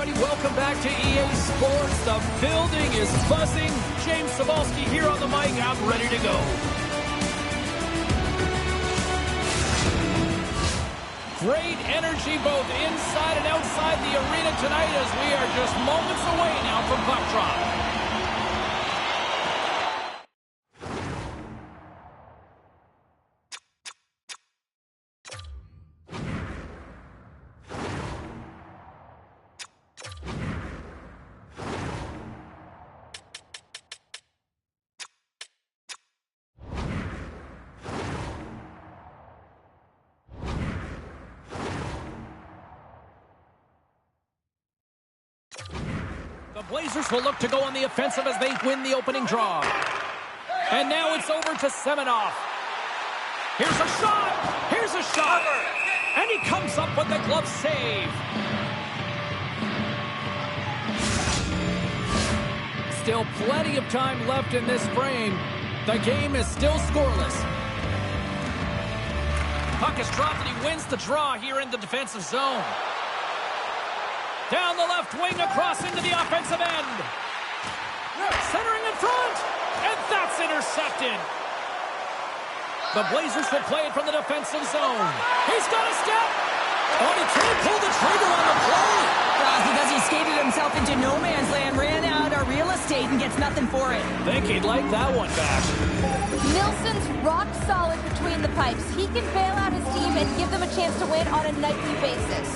everybody. Welcome back to EA Sports. The building is buzzing. James Cybulski here on the mic. I'm ready to go. Great energy both inside and outside the arena tonight as we are just moments away now from puck drop. The Blazers will look to go on the offensive as they win the opening draw. And now it's over to Semenoff. Here's a shot! Here's a shot! And he comes up with the glove save. Still plenty of time left in this frame. The game is still scoreless. Puck is dropped and he wins the draw here in the defensive zone. Down the left wing, across into the offensive end. Centering in front, and that's intercepted. The Blazers will play it from the defensive zone. He's got a step. Oh, he can't pull the trigger on the play. Because he skated himself into no man's land, ran out of real estate, and gets nothing for it. Think he'd like that one back. Nilsson's rock solid between the pipes. He can bail out his team and give them a chance to win on a nightly basis.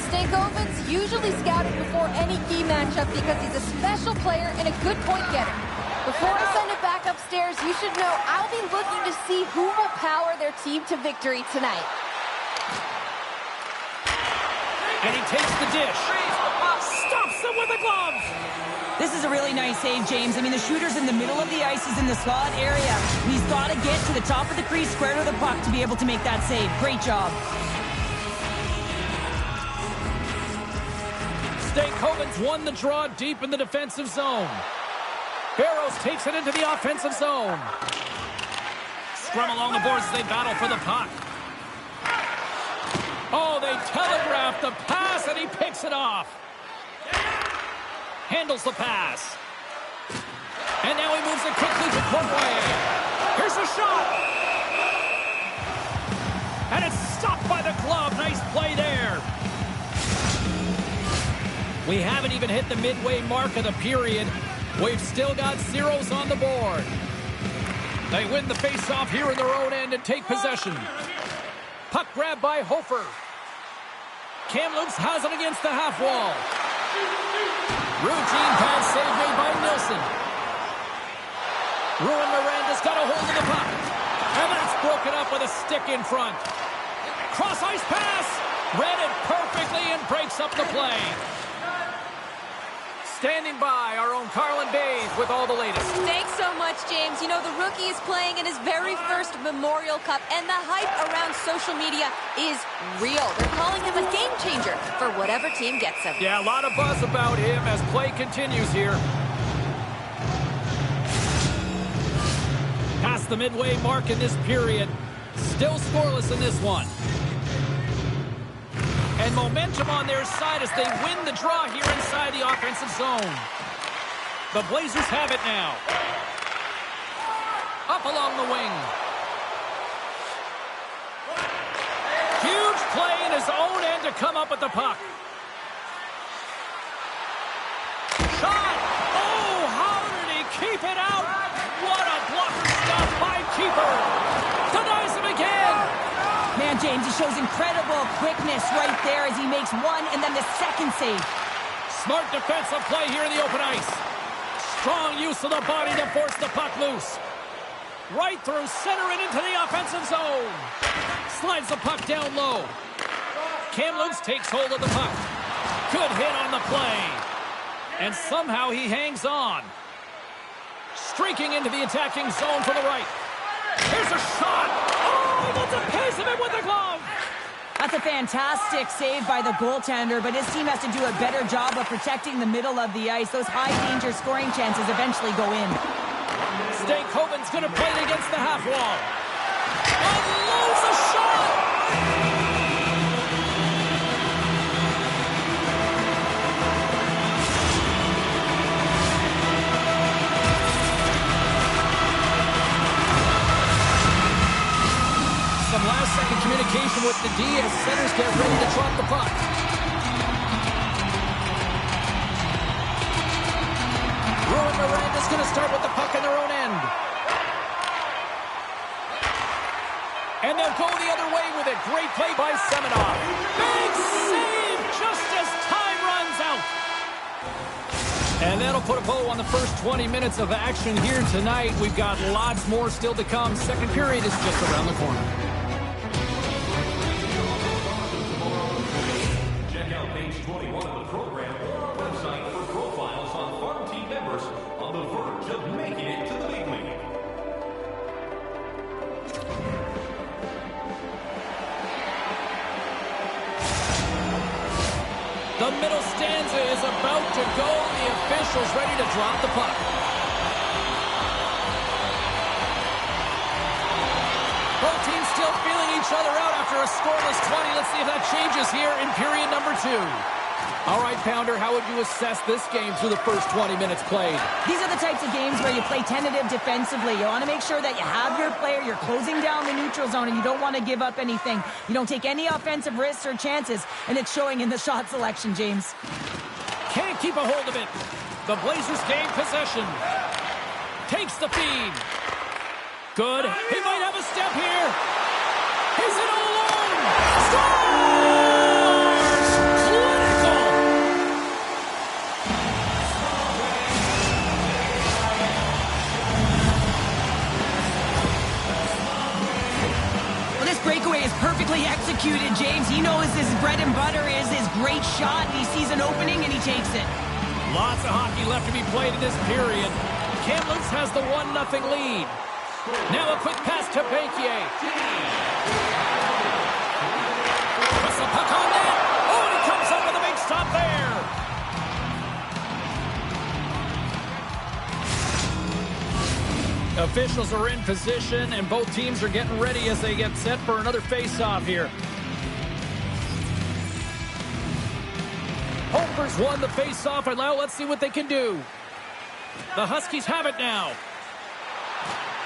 Stankoven's usually scouted before any key matchup because he's a special player and a good point getter. Before I send it back upstairs, you should know I'll be looking to see who will power their team to victory tonight. And he takes the dish. Stops him with a glove. This is a really nice save, James. I mean, the shooter's in the middle of the ice. He's in the slot area. He's got to get to the top of the crease, square to the puck to be able to make that save. Great job. Stankoven's won the draw deep in the defensive zone. Barrows takes it into the offensive zone. Scrum along the boards as they battle for the puck. Oh, they telegraph the pass, and he picks it off. Handles the pass. And now he moves it quickly to Courtway. Here's a shot. And it's stopped by the glove. Nice play there. We haven't even hit the midway mark of the period. We've still got zeros on the board. They win the faceoff here in their own end and take possession. Puck grab by Hofer. Kamloops has it against the half wall. Routine pad save made by Nilsson. Ruin Miranda's got a hold of the puck. And that's broken up with a stick in front. Cross ice pass. Read it perfectly and breaks up the play. Standing by, our own Carlin Bays with all the latest. Thanks so much, James. You know, the rookie is playing in his very first Memorial Cup, and the hype around social media is real. They're calling him a game changer for whatever team gets him. Yeah, a lot of buzz about him as play continues here. Past the midway mark in this period. Still scoreless in this one. And momentum on their side as they win the draw here inside the offensive zone. The Blazers have it now. Up along the wing. Huge play in his own end to come up with the puck. Shot! Oh, how did he keep it out? What a blocker stop by keeper. Denies him again. Man, James, he shows incredible quickness right there as he makes one and then the second save. Smart defensive play here in the open ice. Strong use of the body to force the puck loose. Right through center and into the offensive zone. Slides the puck down low. Kamloops takes hold of the puck. Good hit on the play. And somehow he hangs on. Streaking into the attacking zone to the right. Here's a shot. Oh, he gets a piece of it with the glove. That's a fantastic save by the goaltender, but his team has to do a better job of protecting the middle of the ice. Those high-danger scoring chances eventually go in. Stankoven's going to play it against the half wall. Unloads a shot! communication with the D as centers get ready to drop the puck. Bruin Miranda's going to start with the puck in their own end. And they'll go the other way with it. Great play by Semenoff. Big save just as time runs out. And that'll put a bow on the first 20 minutes of action here tonight. We've got lots more still to come. Second period is just around the corner. Check out page 21 of the program or our website for profiles on farm team members on the verge of making it to the big league. The middle stanza is about to go. The officials ready to drop the puck. Both teams still feeling each other out after a scoreless 20. Let's see if that changes here in period number 2. All right, Pounder, how would you assess this game through the first 20 minutes played? These are the types of games where you play tentative defensively. You want to make sure that you have your player, you're closing down the neutral zone, and you don't want to give up anything. You don't take any offensive risks or chances, and it's showing in the shot selection, James. Can't keep a hold of it. The Blazers gain possession. Takes the feed. Good. He might have a step here. He's in all alone. Scores! Clinical. Well, this breakaway is perfectly executed, James. He knows his bread and butter is his great shot. He sees an opening, and he takes it. Lots of hockey left to be played in this period. Kamloops has the 1-0 lead. Now a quick pass to Bankier. Puts the puck on net. Oh, and he comes up with a big stop there. Officials are in position, and both teams are getting ready as they get set for another face-off here. Holmberg's won the face-off, and now let's see what they can do. The Huskies have it now.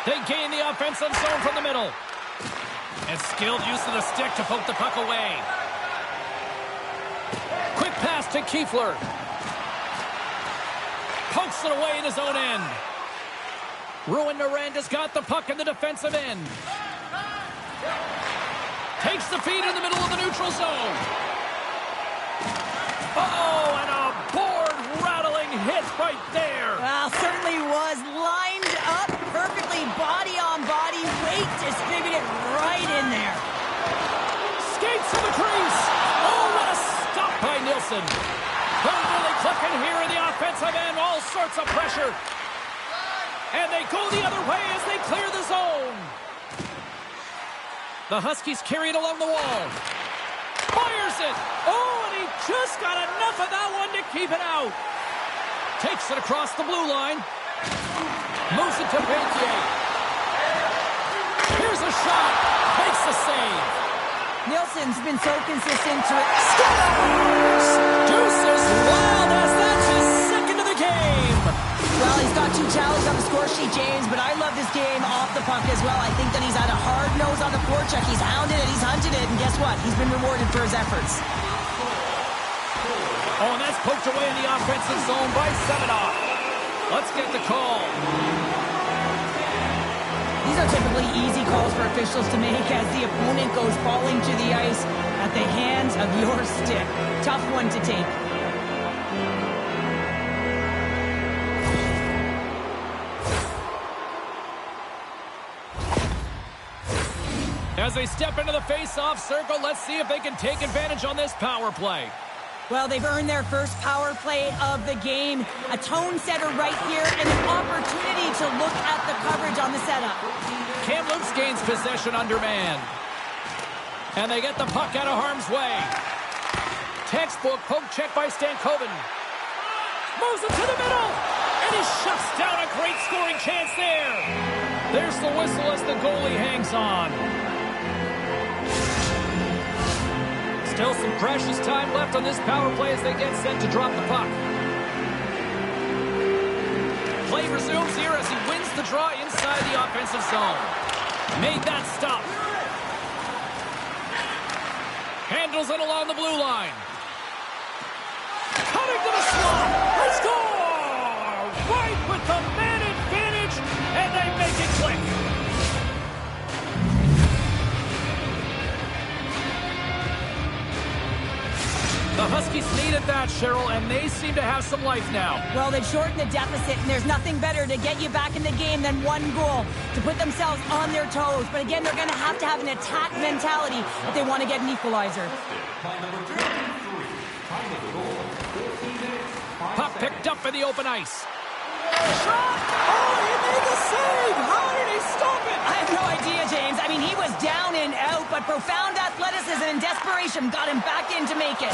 They gain the offensive zone from the middle. And skilled use of the stick to poke the puck away. Quick pass to Kiefler. Pokes it away in his own end. Ruin Miranda's got the puck in the defensive end. Takes the feed in the middle of the neutral zone. Oh, and a board-rattling hit right there. Well, certainly was lined up perfectly, body on body, weight distributed right in there. Skates to the crease. Oh, what a stop by Nilsson. They're really clicking here in the offensive end. All sorts of pressure. And they go the other way as they clear the zone. The Huskies carry it along the wall. Fires it. Oh, and he just got enough of that one to keep it out. Takes it across the blue line. Moves it to Bankier. Here's a shot. Makes the save. Nilsson's been so consistent to it. Scores! Deuces Wilders. That's his second of the game. Well, he's got 2 tallies on the score sheet, James, but I love this game off the puck as well. I think that he's had a hard nose on the forecheck. He's hounded it, he's hunted it, and guess what? He's been rewarded for his efforts. Oh, and that's poked away in the offensive zone by Semenoff. Let's get the call. These are typically easy calls for officials to make as the opponent goes falling to the ice at the hands of your stick. Tough one to take. As they step into the face-off circle, let's see if they can take advantage on this power play. Well, they've earned their first power play of the game. A tone setter right here and an opportunity to look at the coverage on the setup. Kamloops gains possession under man. And they get the puck out of harm's way. Textbook poke check by Stankoven. Moves it to the middle. And he shuts down a great scoring chance there. There's the whistle as the goalie hangs on. Still some precious time left on this power play as they get set to drop the puck. Play resumes here as he wins the draw inside the offensive zone. Made that stop. Bundles it along the blue line. Cutting to the slot. They score! Right with the man advantage, and they make it click. The Huskies needed that, Cheryl, and they seem to have some life now. Well, they've shortened the deficit, and there's nothing better to get you back in the game than one goal to put themselves on their toes. But again, they're going to have an attack mentality if they want to get an equalizer. Puck picked up in the open ice. Shot! Oh, he made the save! How did he stop it? I have no idea, James. I mean, he was down and out, but profound athleticism and desperation got him back in to make it.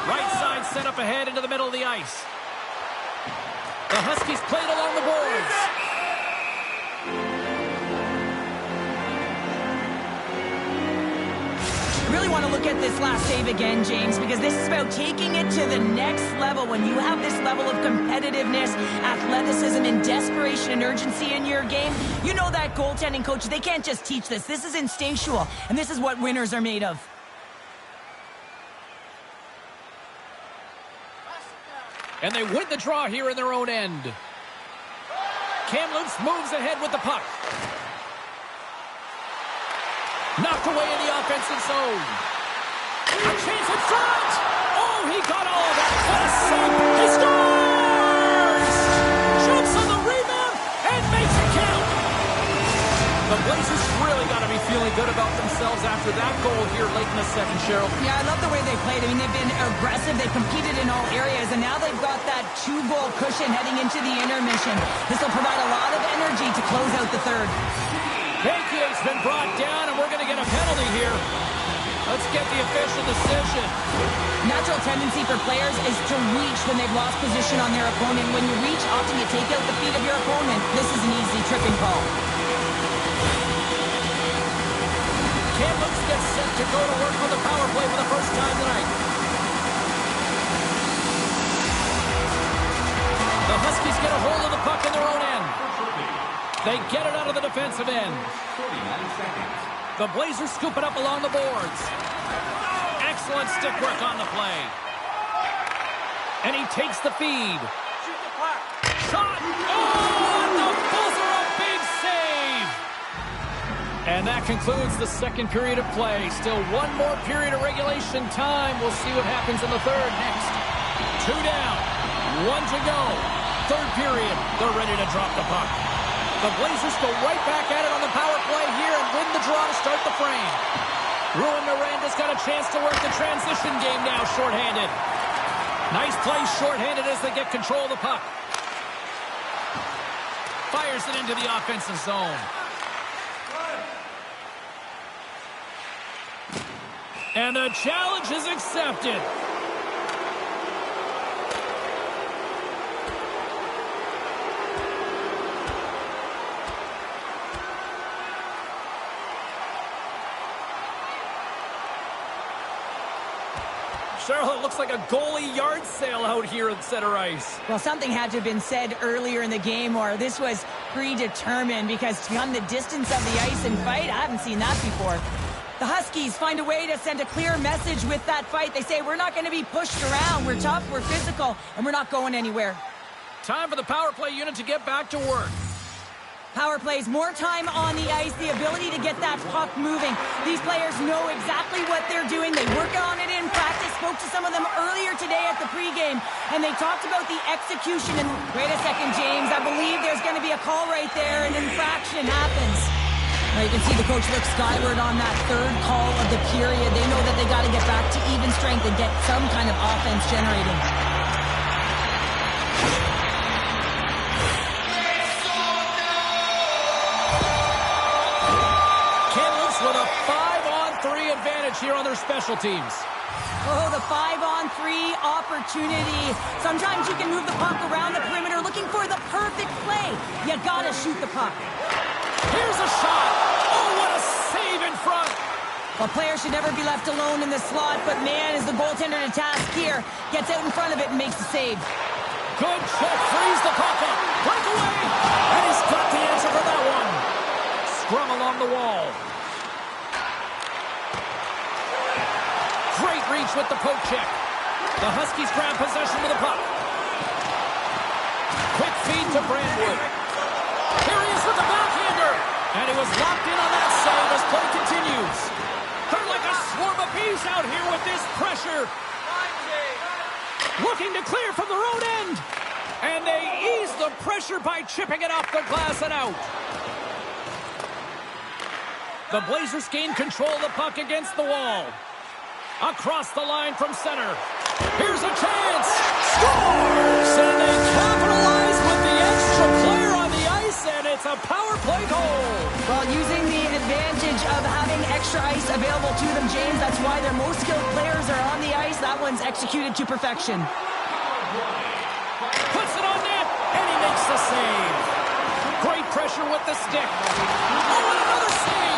Right side set up ahead into the middle of the ice. The Huskies played along the boards. I really want to look at this last save again, James, because this is about taking it to the next level. When you have this level of competitiveness, athleticism, and desperation and urgency in your game, you know that goaltending coaches, they can't just teach this. This is instinctual, and this is what winners are made of. And they win the draw here in their own end. Kamloops moves ahead with the puck. Knocked away in the offensive zone. A chance in front. Oh, he got all of that. What a save. He scores! Jumps on the rebound and makes it count. The Blazers really got to be feeling good about themselves after that goal here late in the second, Cheryl. Yeah, I love the way they played. I mean, they've been aggressive. They've competed in all areas, and now they've got that 2-goal cushion heading into the intermission. This will provide a lot of energy to close out the third. Bakier's been brought down, and we're going to get a penalty here. Let's get the official decision. Natural tendency for players is to reach when they've lost position on their opponent. When you reach, often you take out the feet of your opponent. This is an easy tripping call. Kamloops gets set to go to work on the power play for the first time tonight. The Huskies get a hold of the puck in their own end. They get it out of the defensive end. The Blazers scoop it up along the boards. Excellent stick work on the play. And he takes the feed. Shot! Oh, and the buzzer, a big save! And that concludes the second period of play. Still one more period of regulation time. We'll see what happens in the third next. 2 down, 1 to go. Third period, they're ready to drop the puck. The Blazers go right back at it on the power play here and win the draw to start the frame. Ruin Miranda's got a chance to work the transition game now, shorthanded. Nice play shorthanded as they get control of the puck. Fires it into the offensive zone. And the challenge is accepted. Cheryl, it looks like a goalie yard sale out here at center ice. Well, something had to have been said earlier in the game, or this was predetermined, because to come the distance of the ice and fight, I haven't seen that before. The Huskies find a way to send a clear message with that fight. They say, we're not going to be pushed around. We're tough, we're physical, and we're not going anywhere. Time for the power play unit to get back to work. Power plays, more time on the ice, the ability to get that puck moving. These players know exactly what they're doing. They work on it in practice. Spoke to some of them earlier today at the pregame, and they talked about the execution. And wait a second, James, I believe there's going to be a call right there. An infraction happens. Now you can see the coach look skyward on that third call of the period. They know that they got to get back to even strength and get some kind of offense generating. With a 5-on-3 advantage here on their special teams. Oh, the 5-on-3 opportunity. Sometimes you can move the puck around the perimeter looking for the perfect play. You gotta shoot the puck. Here's a shot. Oh, what a save in front. A player should never be left alone in the slot, but man, is the goaltender to task here. Gets out in front of it and makes the save. Good check. Frees the puck up. Breakaway. And he's got the answer for that one. Scrum along the wall. great reach with the poke check. The Huskies grab possession with the puck. Quick feed to Brandwood. Here he is with the backhander. And he was locked in on that save as play continues. They're like a swarm of bees out here with this pressure. Looking to clear from their own end. And they ease the pressure by chipping it off the glass and out. The Blazers gain control of the puck against the wall. Across the line from center. Here's a chance. Scores! And they capitalize with the extra player on the ice, and it's a power play goal. Well, using the advantage of having extra ice available to them, James, that's why their most skilled players are on the ice. That one's executed to perfection. Puts it on net, and he makes the save. Great pressure with the stick. Oh, and another save.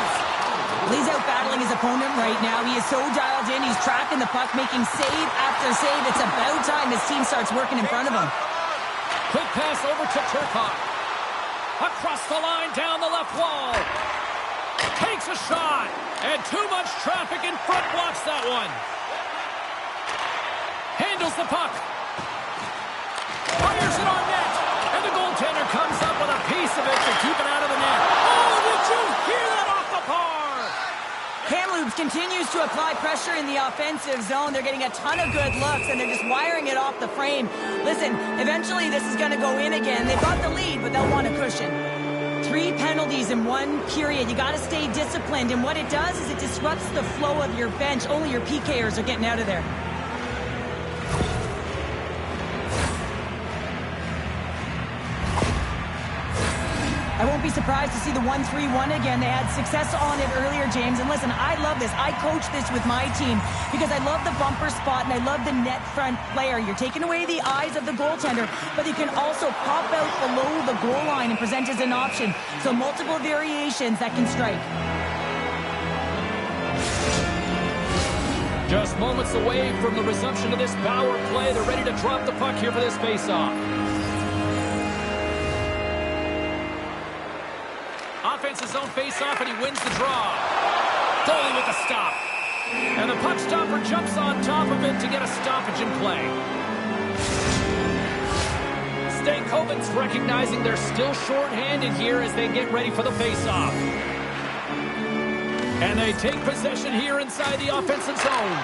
He's out battling his opponent right now. He is so dialed in. He's tracking the puck, making save after save. It's about time his team starts working in front of him. Quick pass over to Turcotte. Across the line, down the left wall. Takes a shot. And too much traffic in front blocks that one. Handles the puck. Fires it on net. And the goaltender comes up with a piece of it to keep it out of the net. Oh, did you hear that off the bar? Kamloops continues to apply pressure in the offensive zone. They're getting a ton of good looks, and they're just wiring it off the frame. Listen, eventually this is going to go in again. They've got the lead, but they'll want a cushion. 3 penalties in 1 period. You got to stay disciplined, and what it does is it disrupts the flow of your bench. Only your PKers are getting out of there. I won't be surprised to see the 1-3-1 again. They had success on it earlier, James. And listen, I love this. I coach this with my team because I love the bumper spot and I love the net front player. You're taking away the eyes of the goaltender, but you can also pop out below the goal line and present as an option. So multiple variations that can strike. Just moments away from the resumption of this power play. They're ready to drop the puck here for this face-off. Offensive zone face-off, and he wins the draw. Goalie with the stop. And the puck stopper jumps on top of it to get a stoppage in play. Stankoven's recognizing they're still short-handed here as they get ready for the face-off. And they take possession here inside the offensive zone.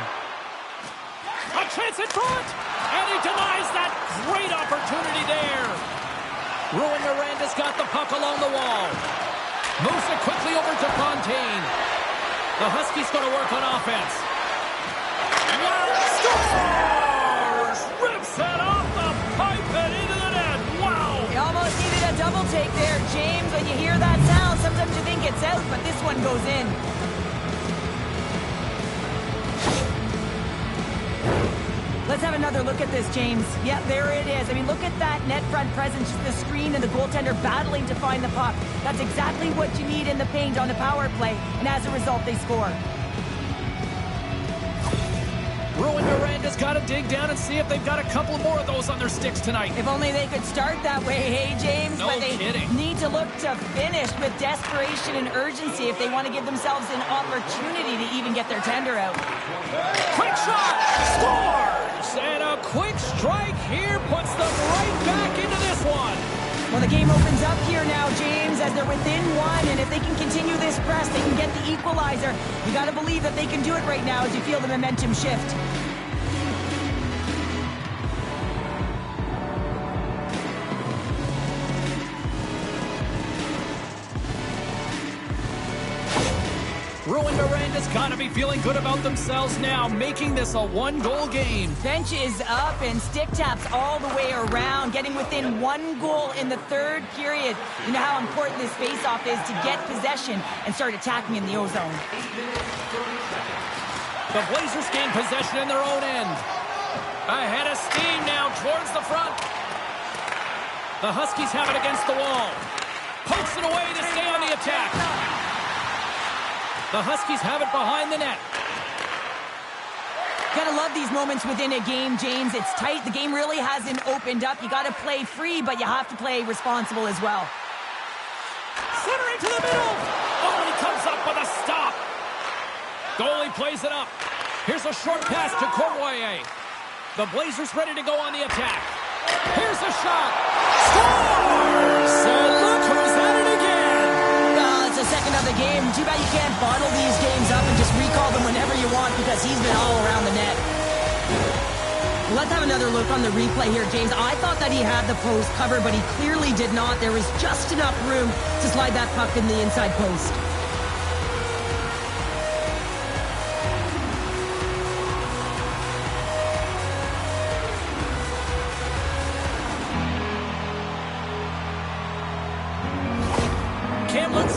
A chance in front! And he denies that great opportunity there. Ruin Miranda's got the puck along the wall. Moves it quickly over to Fontaine. The Huskies going to work on offense. Scores! Rips it off the pipe and into the net. Wow! You almost needed a double take there, James. When you hear that sound, sometimes you think it's out, but this one goes in. Let's have another look at this, James. Yeah, there it is. I mean, look at that net front presence, just the screen and the goaltender battling to find the puck. That's exactly what you need in the paint on a power play, and as a result, they score. Ruin Miranda's got to dig down and see if they've got a couple more of those on their sticks tonight. If only they could start that way, hey, James. No but they kidding. need to look to finish with desperation and urgency if they want to give themselves an opportunity to even get their tender out. Quick shot! Scores! And a quick strike here puts them right back into this one. Well, the game opens up here now, James, as they're within 1, and if they can continue this press, they can get the equalizer. You got to believe that they can do it right now as you feel the momentum shift. Ruin Miranda's got to be feeling good about themselves now, making this a 1-goal game. Bench is up and stick taps all the way around, getting within 1 goal in the 3rd period. You know how important this faceoff is to get possession and start attacking in the O-zone. The Blazers gain possession in their own end. Ahead of steam now towards the front. The Huskies have it against the wall. Pokes it away to stay on the attack. The Huskies have it behind the net. Gotta love these moments within a game, James. It's tight. The game really hasn't opened up. You gotta play free, but you have to play responsible as well. Center into the middle. Oh, he comes up with a stop. Goalie plays it up. Here's a short pass to Courvoisier. The Blazers ready to go on the attack. Here's a shot. Scores! And look who's at it again. Well, it's the second of the game. Too bad you can't bottle these games up and just recall them whenever you want because he's been all around the net. Let's have another look on the replay here, James. I thought that he had the post covered, but he clearly did not. There was just enough room to slide that puck in the inside post.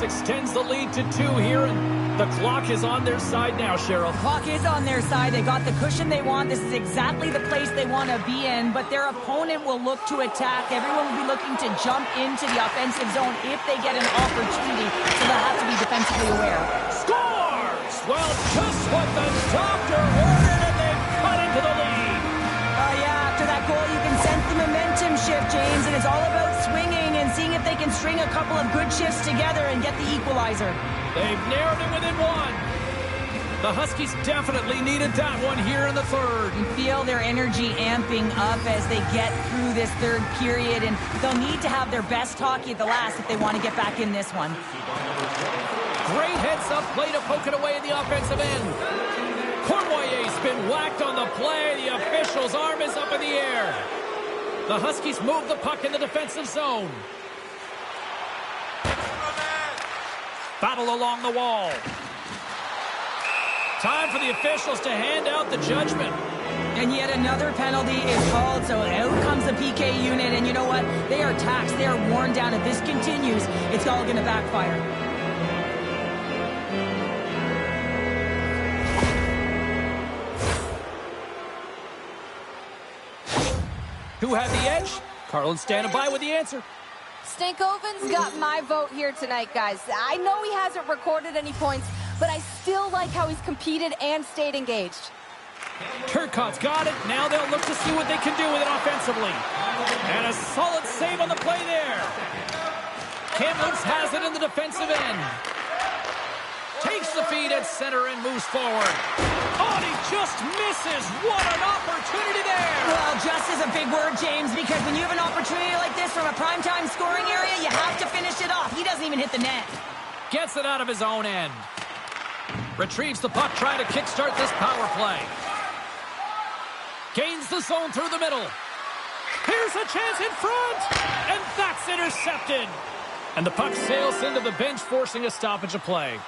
Extends the lead to 2 here, and the clock is on their side now, Cheryl. Clock is on their side. They got the cushion they want. This is exactly the place they want to be in, but their opponent will look to attack. Everyone will be looking to jump into the offensive zone if they get an opportunity, so they'll have to be defensively aware. Scores! Well, just what the doctor ordered, and they've cut into the lead. Yeah, after that goal, you can sense the momentum shift, James, and it's all about swinging and seeing if they can string a couple of good shifts together and get the equalizer. They've narrowed it within 1. The Huskies definitely needed that one here in the third. You feel their energy amping up as they get through this third period, and they'll need to have their best hockey at the last if they want to get back in this one. Great heads-up play to poke it away in the offensive end. Courvoisier's been whacked on the play. The official's arm is up in the air. The Huskies move the puck in the defensive zone. Battle along the wall. Time for the officials to hand out the judgment. And yet another penalty is called, so out comes the PK unit, and you know what? They are taxed. They are worn down. If this continues, it's all going to backfire. Who had the edge? Carlin standing by with the answer. Stankoven's got my vote here tonight, guys. I know he hasn't recorded any points, but I still like how he's competed and stayed engaged. Turcotte's got it. Now they'll look to see what they can do with it offensively. And a solid save on the play there. Kamloops has it in the defensive end. Takes the feed at center and moves forward. Oh, and he just misses. What an opportunity there. Well, just is a big word, James, because when you have an opportunity like this from a primetime scoring area, you have to finish it off. He doesn't even hit the net. Gets it out of his own end. Retrieves the puck, trying to kickstart this power play. Gains the zone through the middle. Here's a chance in front, and that's intercepted. And the puck sails into the bench, forcing a stoppage of play.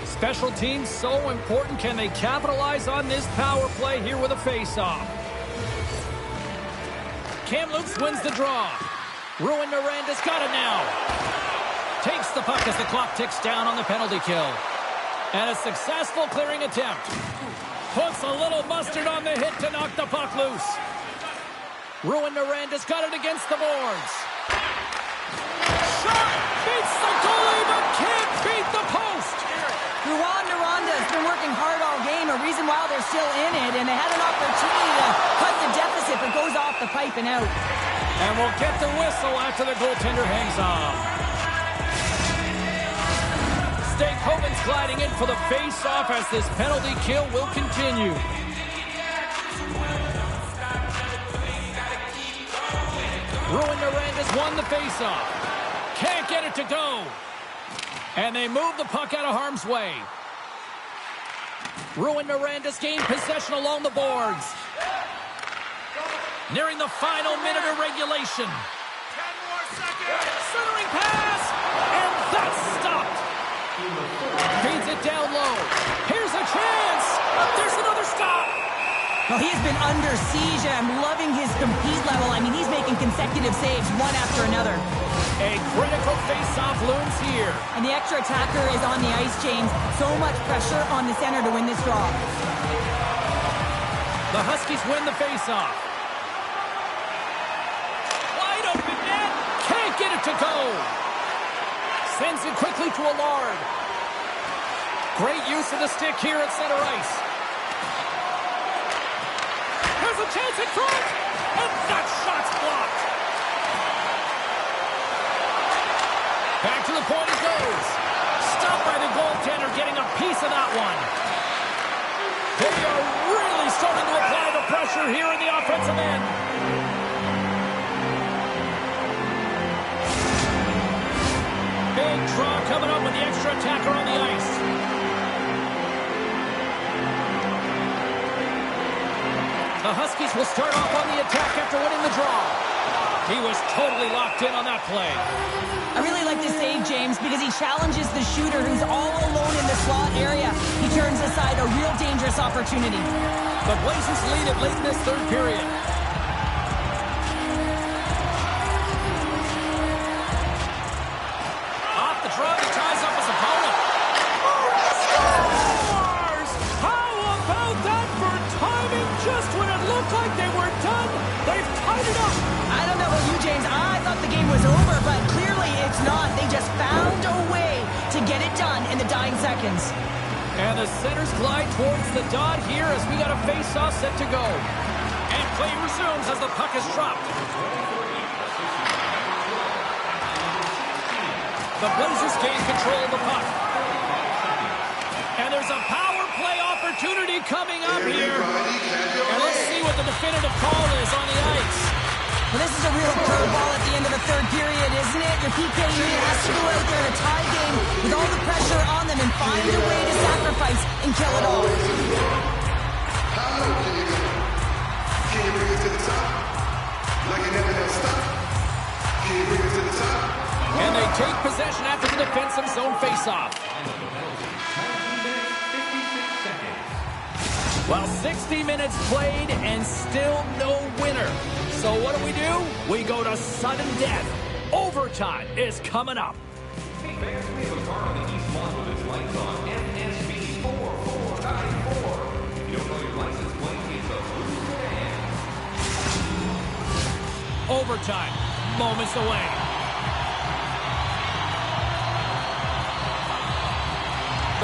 Special teams so important. Can they capitalize on this power play here with a face-off? Kamloops wins the draw. Ruin Miranda's got it now. Takes the puck as the clock ticks down on the penalty kill. And a successful clearing attempt. Puts a little mustard on the hit to knock the puck loose. Ruin Miranda's got it against the boards. Shot! Beats the goalie, but can't beat the post. Ruan Miranda has been working hard all game, a reason why they're still in it, and they had an opportunity to cut the deficit, but goes off the pipe and out. And we'll get the whistle after the goaltender hangs on. Stankoven's gliding in for the face-off as this penalty kill will continue. Ruin Miranda's won the face-off. Can't get it to go. And they move the puck out of harm's way. Ruin Miranda's gained possession along the boards. Nearing the final minute of regulation. 10 more seconds. Centering pass. And that's stopped. Feeds it down low. Here's a chance. There's another stop. Well, he has been under siege, and I'm loving his compete level. I mean, he's making consecutive saves one after another. A critical face-off looms here. And the extra attacker is on the ice, James. So much pressure on the center to win this draw. The Huskies win the face-off. Wide open net. Can't get it to go. Sends it quickly to Allard. Great use of the stick here at center ice. There's a chance in front. And that shot's blocked. Back to the point it goes. Stopped by the goaltender, getting a piece piece of that one. They are really starting to apply the pressure here in the offensive end. Big draw coming up with the extra attacker on the ice. The Huskies will start off on the attack after winning the draw. He was totally locked in on that play. I really like the save, James, because he challenges the shooter who's all alone in the slot area. He turns aside a real dangerous opportunity. The Blazers lead it late in this third period. Off the draw, he ties up his opponent. Scores! How about that for timing? Just when it looked like they were done, they've tied it up. I don't know about you, James. I thought the game was over, but clearly it's not. They just found a way to get it done in the dying seconds. And the centers glide towards the dot here as we got a face-off set to go. And play resumes as the puck is dropped. The Blazers gain control of the puck. And there's a power play opportunity coming up here. And let's see what the definitive call is on the ice. Well, this is a real curveball at the end of the third period, isn't it? Your PK unit has to go out there in a tie game with all the pressure on them and find a way to sacrifice and kill it all. How low can you go? Can you bring it to the top? Like you never have stopped? Can you bring it to the top? And they take possession after the defensive zone faceoff. Well, 60 minutes played and still no winner. So what do? We go to sudden death. Overtime is coming up. Hey fans, we have a car on the East Lawn with its lights on. NSB 4494. If you don't know your license plate, it's a loose can. Overtime. Moments away.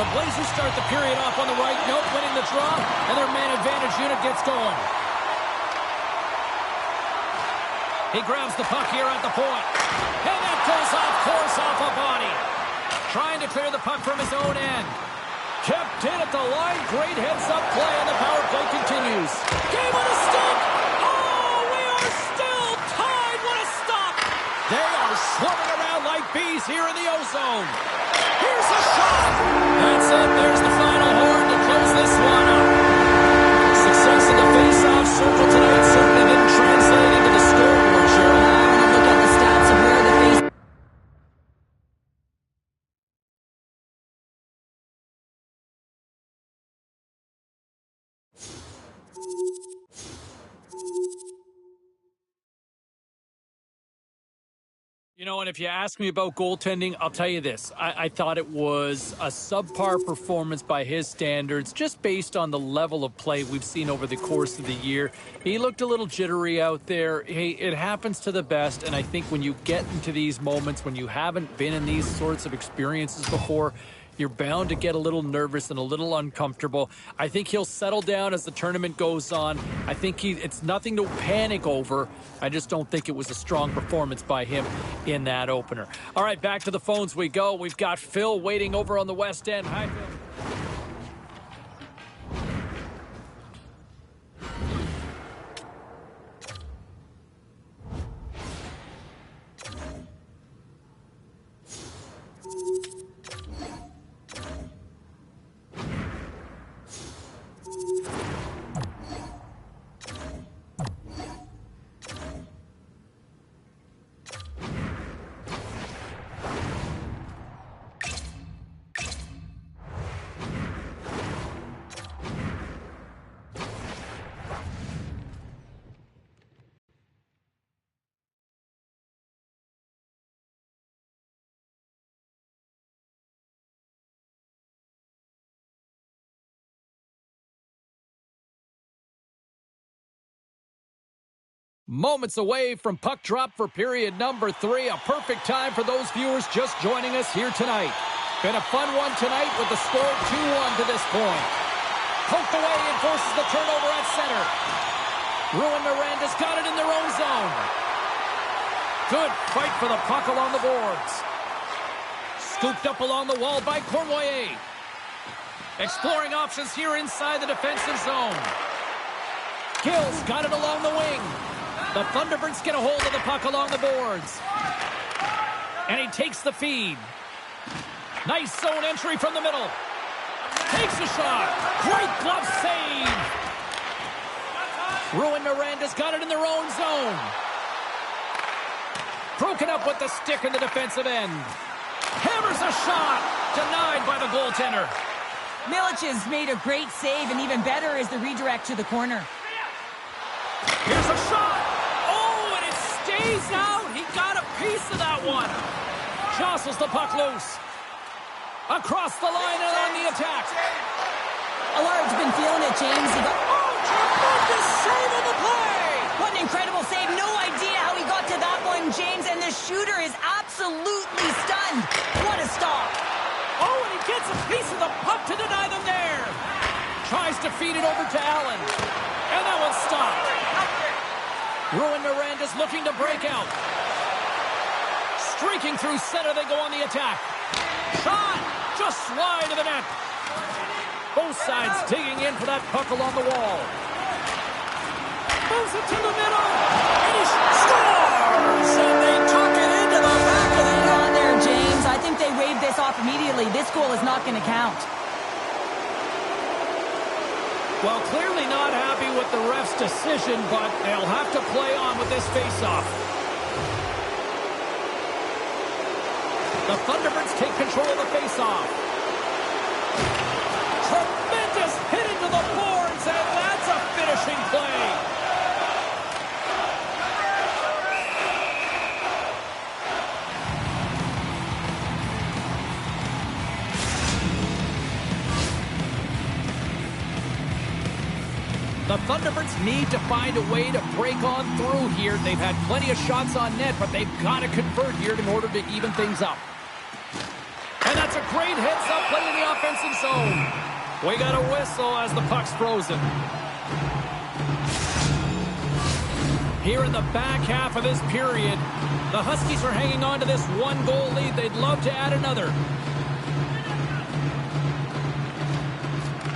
The Blazers start the period off on the right note, winning the draw, and their man advantage unit gets going. He grabs the puck here at the point. And that goes off course off a body. Trying to clear the puck from his own end. Kept in at the line. Great heads-up play, and the power play continues. Game on a stick. Oh, we are still tied. What a stop. They are swarming around like bees here in the O-zone. Here's a shot. That's it. There's the final horn to close this one up. Success in the face-off circle tonight certainly didn't translate into the scoreboard, Cheryl. When you look at the stats of where the face... You know, and if you ask me about goaltending, I'll tell you this. I thought it was a subpar performance by his standards, just based on the level of play we've seen over the course of the year. He looked a little jittery out there. Hey, it happens to the best, and I think when you get into these moments, when you haven't been in these sorts of experiences before, you're bound to get a little nervous and a little uncomfortable. I think he'll settle down as the tournament goes on. I think it's nothing to panic over. I just don't think it was a strong performance by him in that opener. All right, back to the phones we go. We've got Phil waiting over on the west end. Hi, Phil. Moments away from puck drop for period number 3. A perfect time for those viewers just joining us here tonight. Been a fun one tonight with the score 2-1 to this point. Poked away and forces the turnover at center. Ruin Miranda's got it in their own zone. Good fight for the puck along the boards. Scooped up along the wall by Cournoyer. Exploring options here inside the defensive zone. Gill's got it along the wing. The Thunderbirds get a hold of the puck along the boards. And he takes the feed. Nice zone entry from the middle. Takes a shot. Great glove save. Ruin Miranda's got it in their own zone. Broken up with the stick in the defensive end. Hammers a shot. Denied by the goaltender. Milic has made a great save, and even better is the redirect to the corner. Here's a shot. Oh, and it stays out. He got a piece of that one. Jostles the puck loose. Across the line and on the attack. Allard's been feeling it, James. He got... Oh, tremendous save of the play. What an incredible save. No idea how he got to that one, James, and the shooter is absolutely stunned. What a stop. Oh, and he gets a piece of the puck to deny them there. Tries to feed it over to Allen. And that one's stopped. Ruin Miranda's looking to break out. Streaking through center, they go on the attack. Shot! Just wide of the net. Both sides digging in for that puck along the wall. Moves it to the middle. And he scores! And they tuck it into the back of the net. Hang on there, James. I think they waved this off immediately. This goal is not going to count. Well, clearly not happy with the ref's decision, but they'll have to play on with this faceoff. The Thunderbirds take control of the faceoff. Tremendous hit into the boards, and that's a finishing play. The Thunderbirds need to find a way to break on through here. They've had plenty of shots on net, but they've got to convert here in order to even things up. And that's a great heads-up play in the offensive zone. We got a whistle as the puck's frozen. Here in the back half of this period, the Huskies are hanging on to this one-goal lead. They'd love to add another.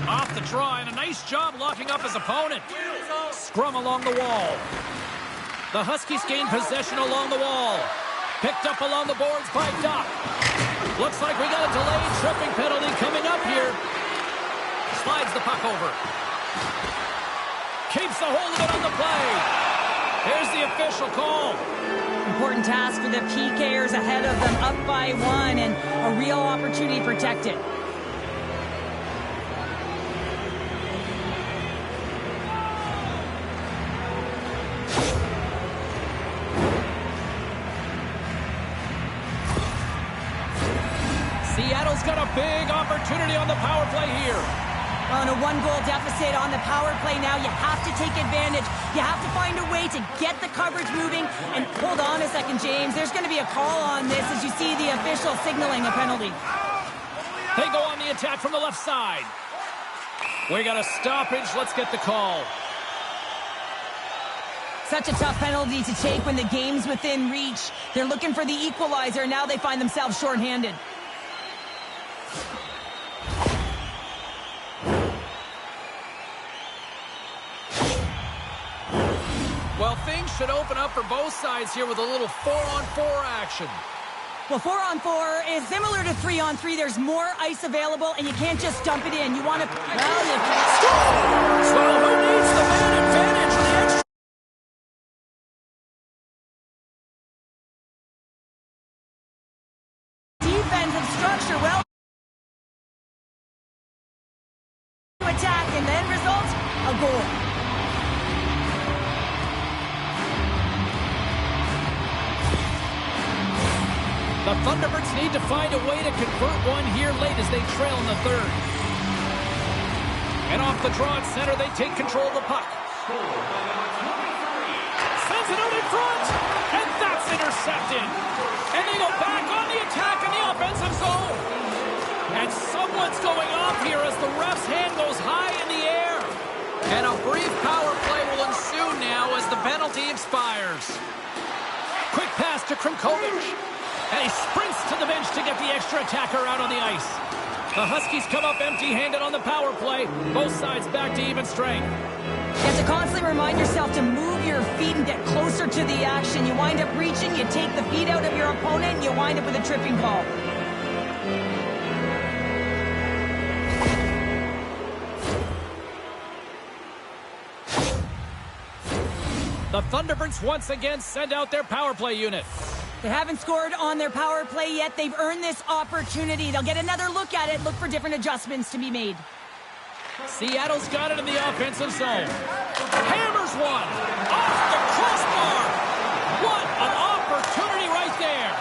Off the draw, and a nice job locking up his opponent. Scrum along the wall. The Huskies gain possession along the wall. Picked up along the boards by Duck. Looks like we got a delayed tripping penalty coming up here. Slides the puck over. Keeps a hold of it on the play. Here's the official call. Important task for the PKers ahead of them, up by 1, and a real opportunity protected. Seattle's got a big opportunity on the power play here. On a one-goal deficit on the power play now, you have to take advantage. You have to find a way to get the coverage moving. And hold on a second, James. There's going to be a call on this as you see the official signaling a penalty. They go on the attack from the left side. We got a stoppage. Let's get the call. Such a tough penalty to take when the game's within reach. They're looking for the equalizer. Now they find themselves shorthanded. Well, things should open up for both sides here with a little 4-on-4 action. Well, 4-on-4 is similar to 3-on-3. There's more ice available, and you can't just dump it in. You want to... Well, you can't... Scores! Well, who needs the man advantage on the extra... Defensive structure, well... attack, and then result, a goal. The Thunderbirds need to find a way to convert one here late as they trail in the third. And off the draw at center, they take control of the puck. Sends it out in front, and that's intercepted. And they go back on the attack in the offensive zone. And someone's going off here as the ref's hand goes high in the air. And a brief power play will ensue now as the penalty expires. Quick pass to Krimkovic. And he sprints to the bench to get the extra attacker out on the ice. The Huskies come up empty-handed on the power play. Both sides back to even strength. You have to constantly remind yourself to move your feet and get closer to the action. You wind up reaching, you take the feet out of your opponent, and you wind up with a tripping call. The Thunderbirds once again send out their power play unit. They haven't scored on their power play yet. They've earned this opportunity. They'll get another look at it, look for different adjustments to be made. Seattle's got it in the offensive zone. Hammers one. Off the crossbar. What an opportunity right there.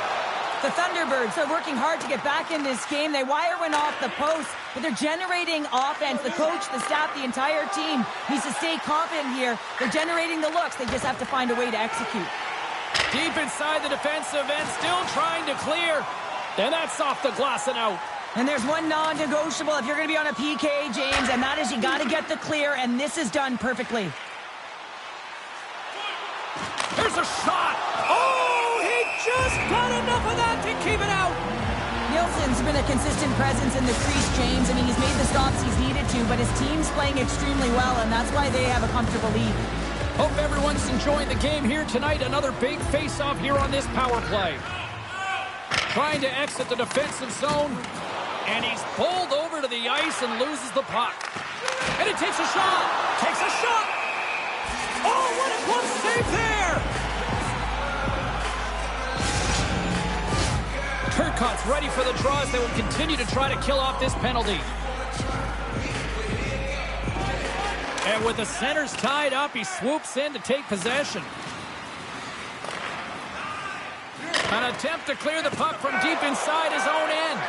The Thunderbirds are working hard to get back in this game. They wire one off the post, but they're generating offense. The coach, the staff, the entire team needs to stay confident here. They're generating the looks. They just have to find a way to execute. Deep inside the defensive end, still trying to clear. And that's off the glass and out. And there's one non-negotiable if you're going to be on a PK, James, and that is you got to get the clear, and this is done perfectly. Here's a shot. Oh, he just got enough of that to keep it out. Nielsen's been a consistent presence in the crease, James. I mean, he's made the stops he's needed to, but his team's playing extremely well, and that's why they have a comfortable lead. Hope everyone's enjoying the game here tonight. Another big face-off here on this power play. Trying to exit the defensive zone, and he's bowled over to the ice and loses the puck. And he takes a shot. Takes a shot. Oh, what a glove save there. Turcotte's ready for the draws. They will continue to try to kill off this penalty. And with the centers tied up, he swoops in to take possession. An attempt to clear the puck from deep inside his own end.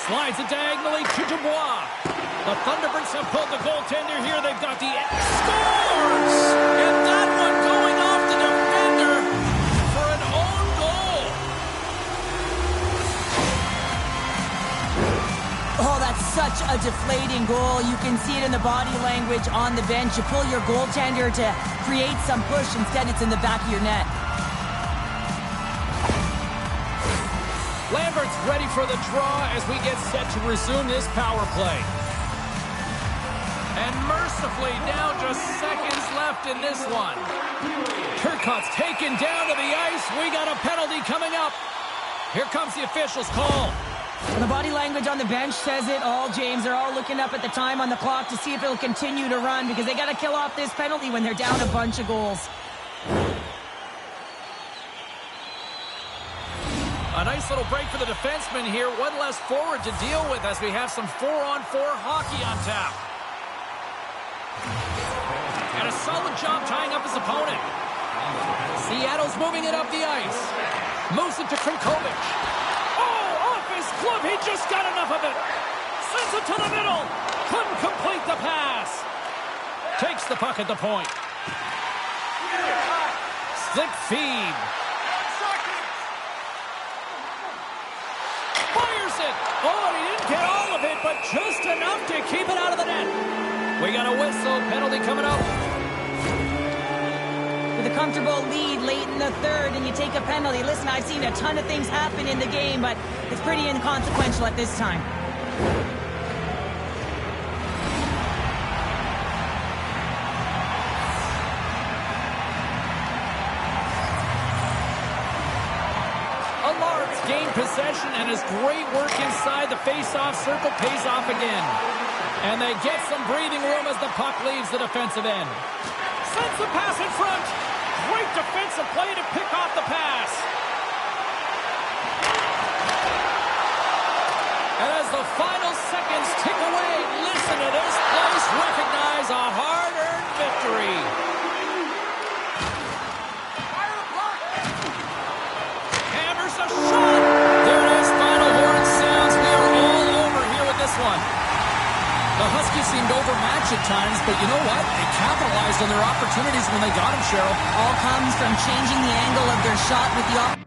Slides it diagonally to Dubois. The Thunderbirds have pulled the goaltender here. They've got the scores! And that one going off the defender for an own goal. Oh, that's such a deflating goal. You can see it in the body language on the bench. You pull your goaltender to create some push. Instead, it's in the back of your net. Lambert's ready for the draw as we get set to resume this power play. And mercifully, now just seconds left in this one. Turcotte's taken down to the ice. We got a penalty coming up. Here comes the official's call. And the body language on the bench says it all, James. They're all looking up at the time on the clock to see if it'll continue to run because they got to kill off this penalty when they're down a bunch of goals. A nice little break for the defenseman here. One less forward to deal with as we have some 4-on-4 hockey on tap. And a solid job tying up his opponent. Seattle's moving it up the ice. Moves it to Krinkovic. Oh, off his glove. He just got enough of it. Sends it to the middle. Couldn't complete the pass. Takes the puck at the point. Slick feed. Fires it. Oh, and he didn't get all of it, but just enough to keep it out of the net. We got a whistle. Penalty coming up. With a comfortable lead late in the third, and you take a penalty. Listen, I've seen a ton of things happen in the game, but it's pretty inconsequential at this time. Allard's gained possession, and his great work inside the face-off circle pays off again. And they get some breathing room as the puck leaves the defensive end. Sends the pass in front. Great defensive play to pick off the pass. And as the final seconds tick away, listen to this place recognize a hard-earned victory. Hammers a shot. There it is. Final horn sounds. We are all over here with this one. The Huskies seemed overmatched at times, but you know what? They capitalized on their opportunities when they got them, Cheryl. All comes from changing the angle of their shot with the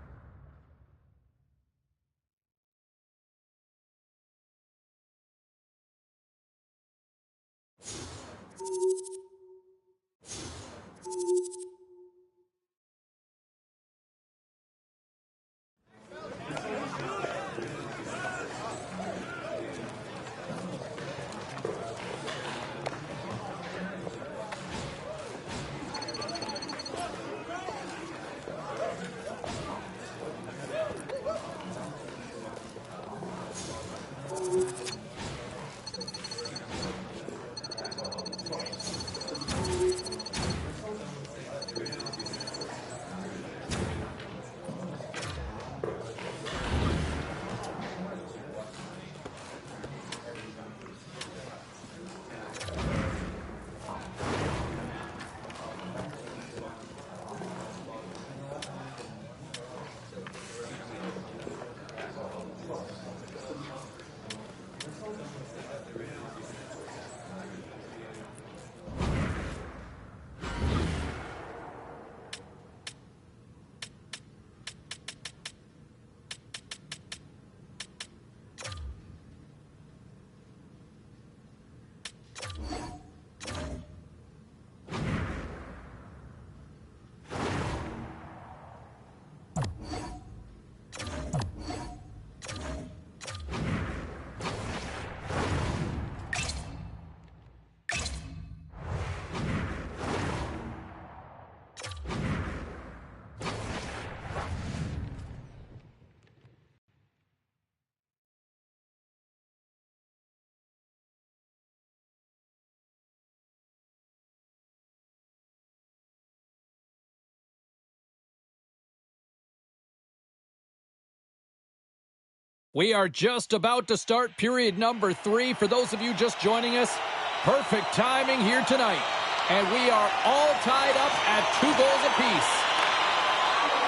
We are just about to start period number 3. For those of you just joining us, perfect timing here tonight. And we are all tied up at 2 goals apiece.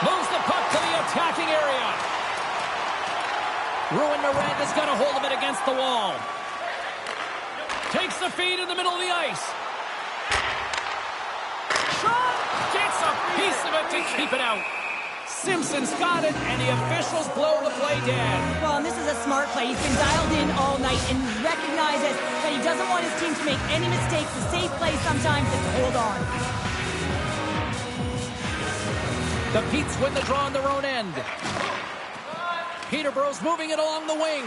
Moves the puck to the attacking area. Ruin Miranda's got a hold of it against the wall. Takes the feed in the middle of the ice. Shot! Gets a piece of it to keep it out. Simpson's got it, and the officials blow the play dead. Well, and this is a smart play. He's been dialed in all night and recognizes that he doesn't want his team to make any mistakes. A safe play sometimes is to hold on. The Petes win the draw on their own end. Peterborough's moving it along the wing.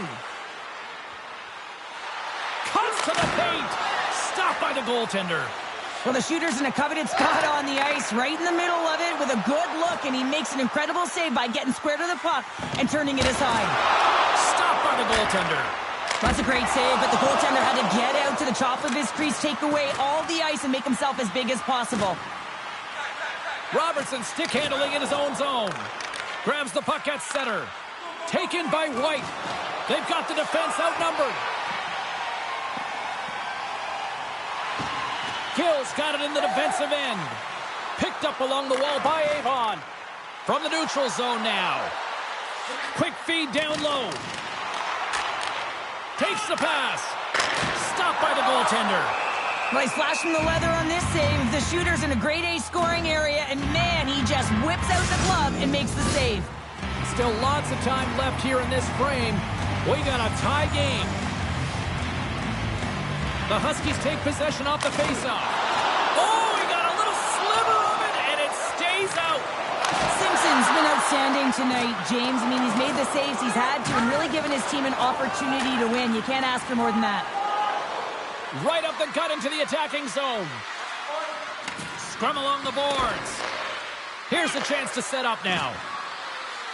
Cuts to the paint. Stopped by the goaltender. Well, the shooter's in a coveted spot on the ice, right in the middle of it with a good look, and he makes an incredible save by getting square to the puck and turning it aside. Stopped by the goaltender. That's a great save, but the goaltender had to get out to the top of his crease, take away all the ice, and make himself as big as possible. Robertson stick handling in his own zone. Grabs the puck at center. Taken by White. They've got the defense outnumbered. Gill's got it in the defensive end. Picked up along the wall by Avon. From the neutral zone now. Quick feed down low. Takes the pass. Stopped by the goaltender. Well, he's flashing the leather on this save. The shooter's in a grade A scoring area, and man, he just whips out the glove and makes the save. Still lots of time left here in this frame. We got a tie game. The Huskies take possession off the faceoff. Oh, he got a little sliver of it, and it stays out. Simpson's been outstanding tonight, James. I mean, he's made the saves he's had to and really given his team an opportunity to win. You can't ask for more than that. Right up the gut into the attacking zone. Scrum along the boards. Here's the chance to set up now.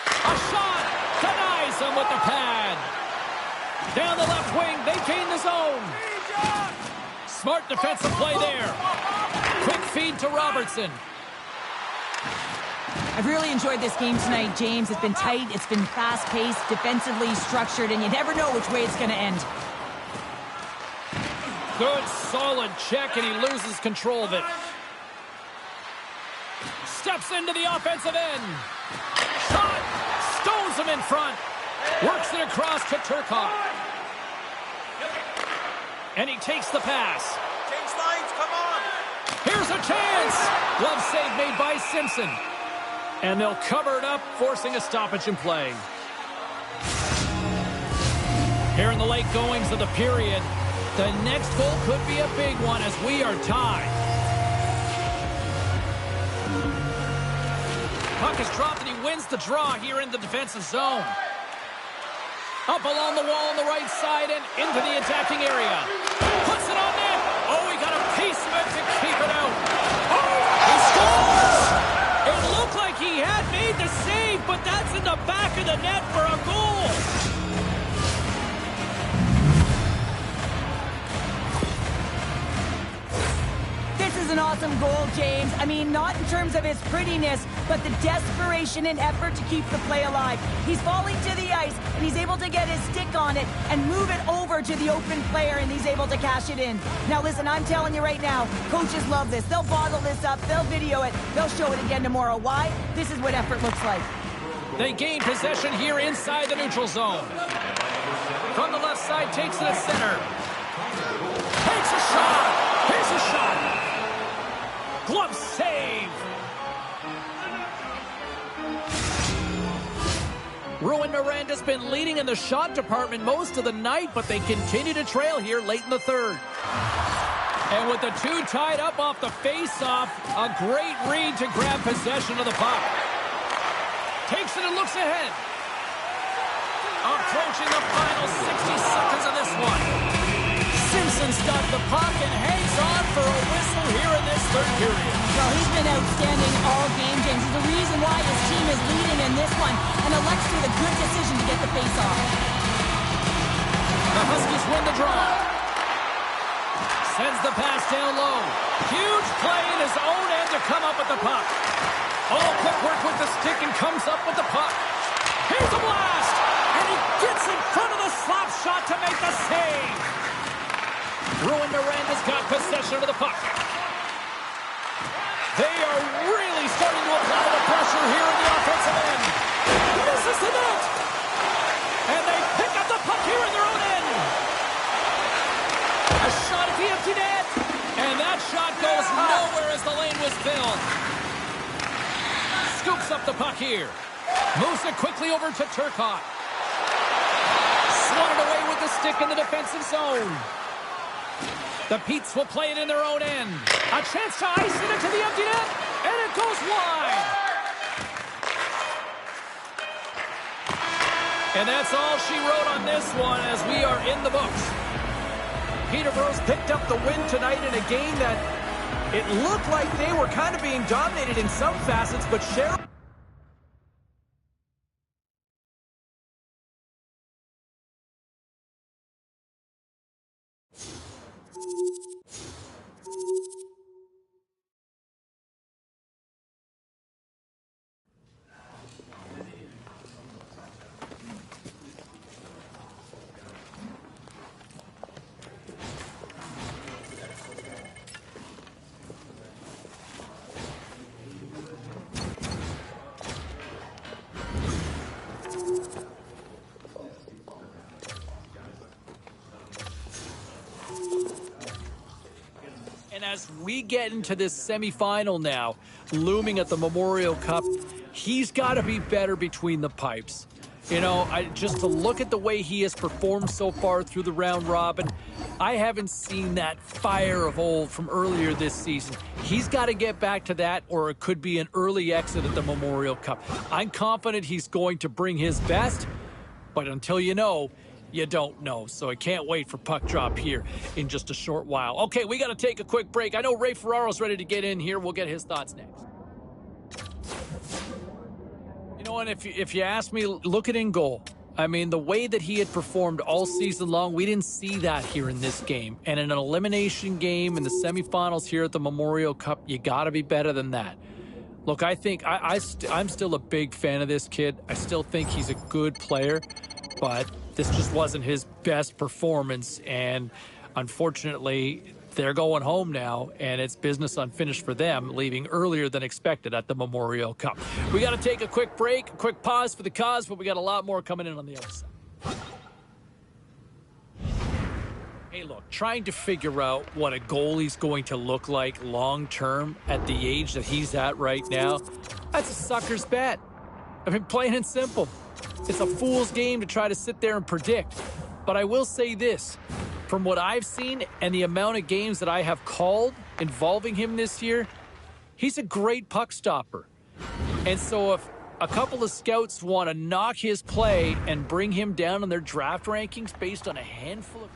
A shot! Denies him with the pad. Down the left wing, they gain the zone. Smart defensive play there. Quick feed to Robertson. I've really enjoyed this game tonight, James. It's been tight, it's been fast-paced, defensively structured, and you never know which way it's going to end. Good, solid check, and he loses control of it. Steps into the offensive end. Shot! Stones him in front. Works it across to Turcotte. And he takes the pass. Change lines, come on! Here's a chance! Glove save made by Simpson. And they'll cover it up, forcing a stoppage in play. Here in the late goings of the period, the next goal could be a big one as we are tied. Puck is dropped and he wins the draw here in the defensive zone. Up along the wall on the right side and into the attacking area. Puts it on net. Oh, he got a piece of it to keep it out. Oh, he scores! It looked like he had made the save, but that's in the back of the net for a goal. This is an awesome goal, James. I mean, not in terms of his prettiness, but the desperation and effort to keep the play alive. He's falling to the ice, and he's able to get his stick on it and move it over to the open player, and he's able to cash it in. Now, listen, I'm telling you right now, coaches love this. They'll bottle this up. They'll video it. They'll show it again tomorrow. Why? This is what effort looks like. They gain possession here inside the neutral zone. From the left side, takes it to center. Takes a shot. Here's a shot. Glove save. Ruin Miranda's been leading in the shot department most of the night, but they continue to trail here late in the third. And with the two tied up off the face-off, a great read to grab possession of the puck. Takes it and looks ahead. Approaching the final 60 seconds of this one. Simpson's got the puck and hangs on for a whistle here in this third period. Well, he's been outstanding all game, James. He's the reason why his team is leading in this one, and elects to make a good decision to get the face-off. The Huskies win the draw. Sends the pass down low. Huge play in his own end to come up with the puck. Oh, quick work with the stick and comes up with the puck. Here's a blast! And he gets it Ruin Miranda's got possession of the puck. They are really starting to apply the pressure here in the offensive end. Misses the net. And they pick up the puck here in their own end. A shot at the empty net. And that shot goes nowhere as the lane was filled. Scoops up the puck here. Moves it quickly over to Turcotte. Swatted away with the stick in the defensive zone. The Petes will play it in their own end. A chance to ice it into the empty net, and it goes wide. And that's all she wrote on this one as we are in the books. Peterborough's picked up the win tonight in a game that it looked like they were kind of being dominated in some facets, but Cheryl... And as we get into this semifinal now, looming at the Memorial Cup, he's got to be better between the pipes. You know, just to look at the way he has performed so far through the round robin, I haven't seen that fire of old from earlier this season. He's got to get back to that, or it could be an early exit at the Memorial Cup. I'm confident he's going to bring his best, but until you know, you don't know. So I can't wait for puck drop here in just a short while. Okay, we got to take a quick break. I know Ray Ferraro's ready to get in here. We'll get his thoughts next. You know, and if you ask me, look at in goal. I mean, the way that he had performed all season long, we didn't see that here in this game. And in an elimination game in the semifinals here at the Memorial Cup, you got to be better than that. Look, I think I'm still a big fan of this kid. I still think he's a good player, but this just wasn't his best performance, and unfortunately, they're going home now, and it's business unfinished for them, leaving earlier than expected at the Memorial Cup. We got to take a quick break, a quick pause for the cause, but we got a lot more coming in on the other side. Hey, look, trying to figure out what a goalie's going to look like long-term at the age that he's at right now, that's a sucker's bet. I mean, plain and simple. It's a fool's game to try to sit there and predict. But I will say this, from what I've seen and the amount of games that I have called involving him this year, he's a great puck stopper. And so if a couple of scouts want to knock his play and bring him down in their draft rankings based on a handful of...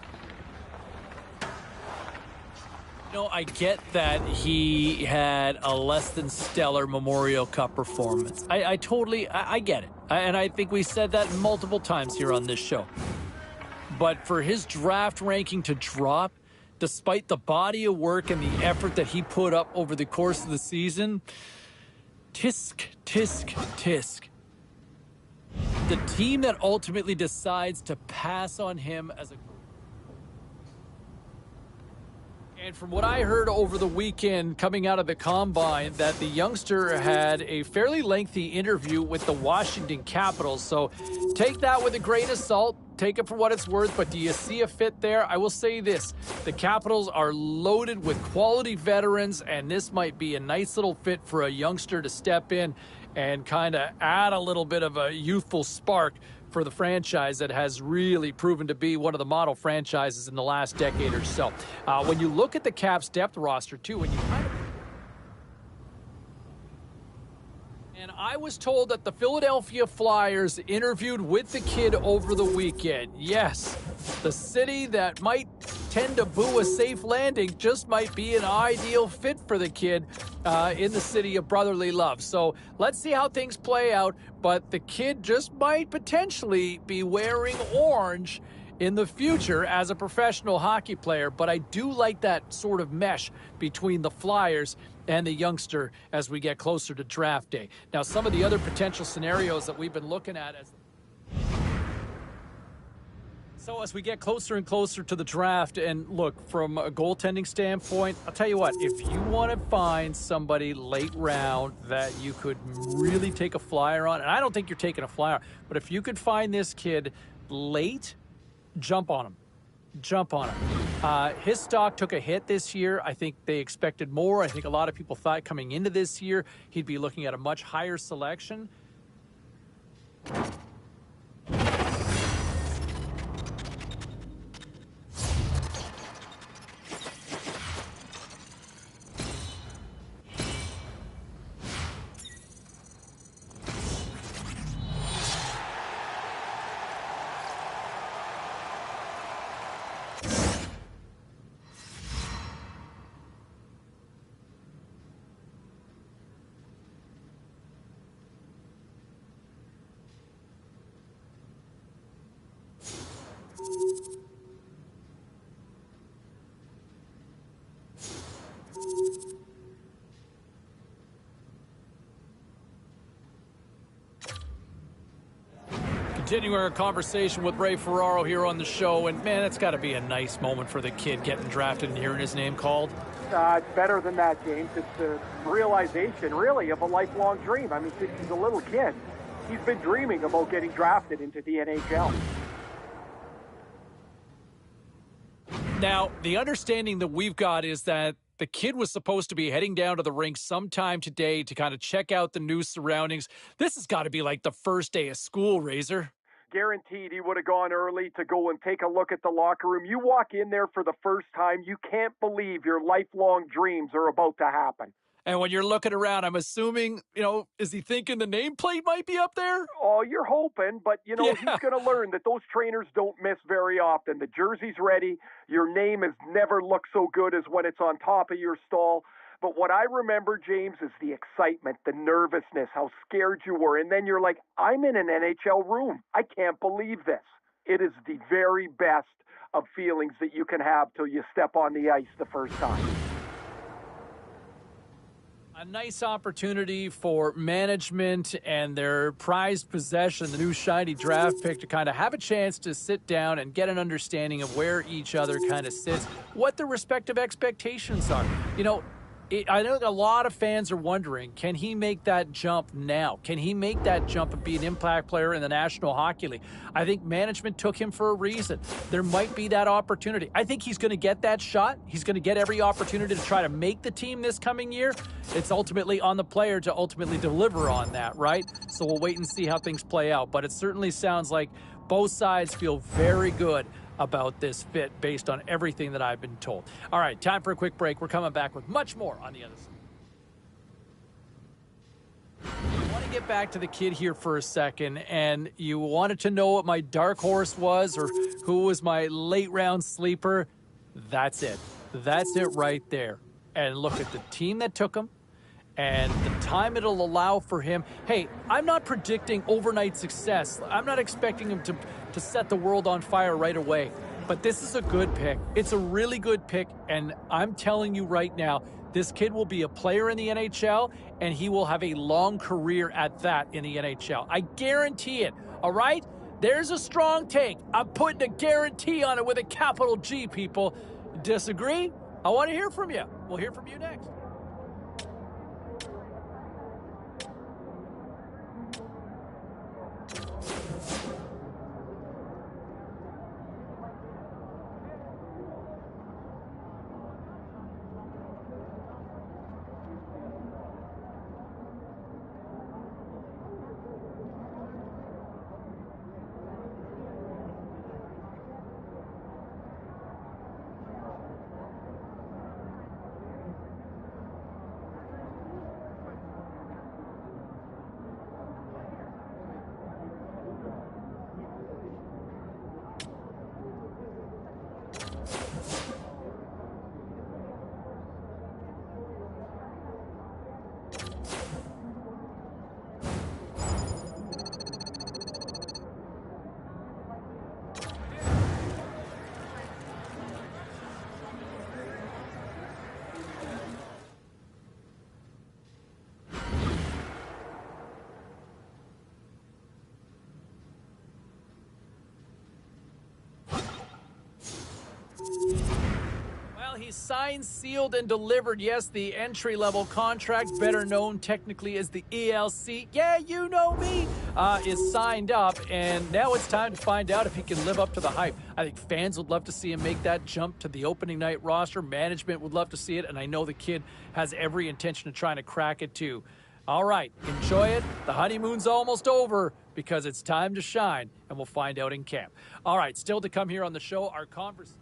No, I get that he had a less than stellar Memorial Cup performance. I totally get it. And I think we said that multiple times here on this show. But for his draft ranking to drop, despite the body of work and the effort that he put up over the course of the season, tisk, tisk, tisk. The team that ultimately decides to pass on him as a... And from what I heard over the weekend coming out of the Combine, that the youngster had a fairly lengthy interview with the Washington Capitals. So take that with a grain of salt. Take it for what it's worth. But do you see a fit there? I will say this. The Capitals are loaded with quality veterans, and this might be a nice little fit for a youngster to step in and kind of add a little bit of a youthful spark for the franchise that has really proven to be one of the model franchises in the last decade or so. When you look at the Caps depth roster, too, when you kind of... And I was told that the Philadelphia Flyers interviewed with the kid over the weekend. Yes, the city that might tend to boo a safe landing just might be an ideal fit for the kid in the city of brotherly love. So let's see how things play out. But the kid just might potentially be wearing orange in the future as a professional hockey player. But I do like that sort of mesh between the Flyers and the youngster as we get closer to draft day. Now, some of the other potential scenarios that we've been looking at as So as we get closer and closer to the draft, and look, from a goaltending standpoint, I'll tell you what, if you want to find somebody late round that you could really take a flyer on, and I don't think you're taking a flyer, but if you could find this kid late, jump on him. Jump on him. His stock took a hit this year. I think they expected more. I think a lot of people thought coming into this year he'd be looking at a much higher selection. Continuing our conversation with Ray Ferraro here on the show, and man, it's got to be a nice moment for the kid getting drafted and hearing his name called. It's better than that, James. It's the realization, really, of a lifelong dream. I mean, since he's a little kid, he's been dreaming about getting drafted into the NHL. Now, the understanding that we've got is that the kid was supposed to be heading down to the rink sometime today to kind of check out the new surroundings. This has got to be like the first day of school, Razor. Guaranteed he would have gone early to go and take a look at the locker room. You walk in there for the first time, you can't believe your lifelong dreams are about to happen. And when you're looking around, I'm assuming, is he thinking the nameplate might be up there? Oh, you're hoping, but, he's going to learn that those trainers don't miss very often. The jersey's ready. Your name has never looked so good as when it's on top of your stall. But what I remember, James, is the excitement, the nervousness, how scared you were. And then you're like, I'm in an NHL room. I can't believe this. It is the very best of feelings that you can have till you step on the ice the first time. A nice opportunity for management and their prized possession, the new shiny draft pick, to kind of have a chance to sit down and get an understanding of where each other kind of sits, what their respective expectations are. I know a lot of fans are wondering, can he make that jump now? Can he make that jump and be an impact player in the National Hockey League? I think management took him for a reason. There might be that opportunity. I think he's going to get that shot. He's going to get every opportunity to try to make the team this coming year. It's ultimately on the player to ultimately deliver on that, right? So we'll wait and see how things play out. But it certainly sounds like both sides feel very good about this fit based on everything that I've been told. All right, time for a quick break. We're coming back with much more on the other side. I want to get back to the kid here for a second, and you wanted to know what my dark horse was or who was my late round sleeper. That's it. That's it right there. And look at the team that took him and the time it'll allow for him. Hey, I'm not predicting overnight success. I'm not expecting him to set the world on fire right away. But this is a good pick. It's a really good pick, and I'm telling you right now, this kid will be a player in the NHL, and he will have a long career at that in the NHL. I guarantee it, all right? There's a strong take. I'm putting a guarantee on it with a capital G, people. Disagree? I want to hear from you. We'll hear from you next. he's signed, sealed, and delivered. Yes, the entry-level contract, better known technically as the ELC, yeah, you know me, is signed up, and now it's time to find out if he can live up to the hype. I think fans would love to see him make that jump to the opening night roster. Management would love to see it, and I know the kid has every intention of trying to crack it too. All right, enjoy it. The honeymoon's almost over because it's time to shine, and we'll find out in camp. All right, still to come here on the show, our conversation.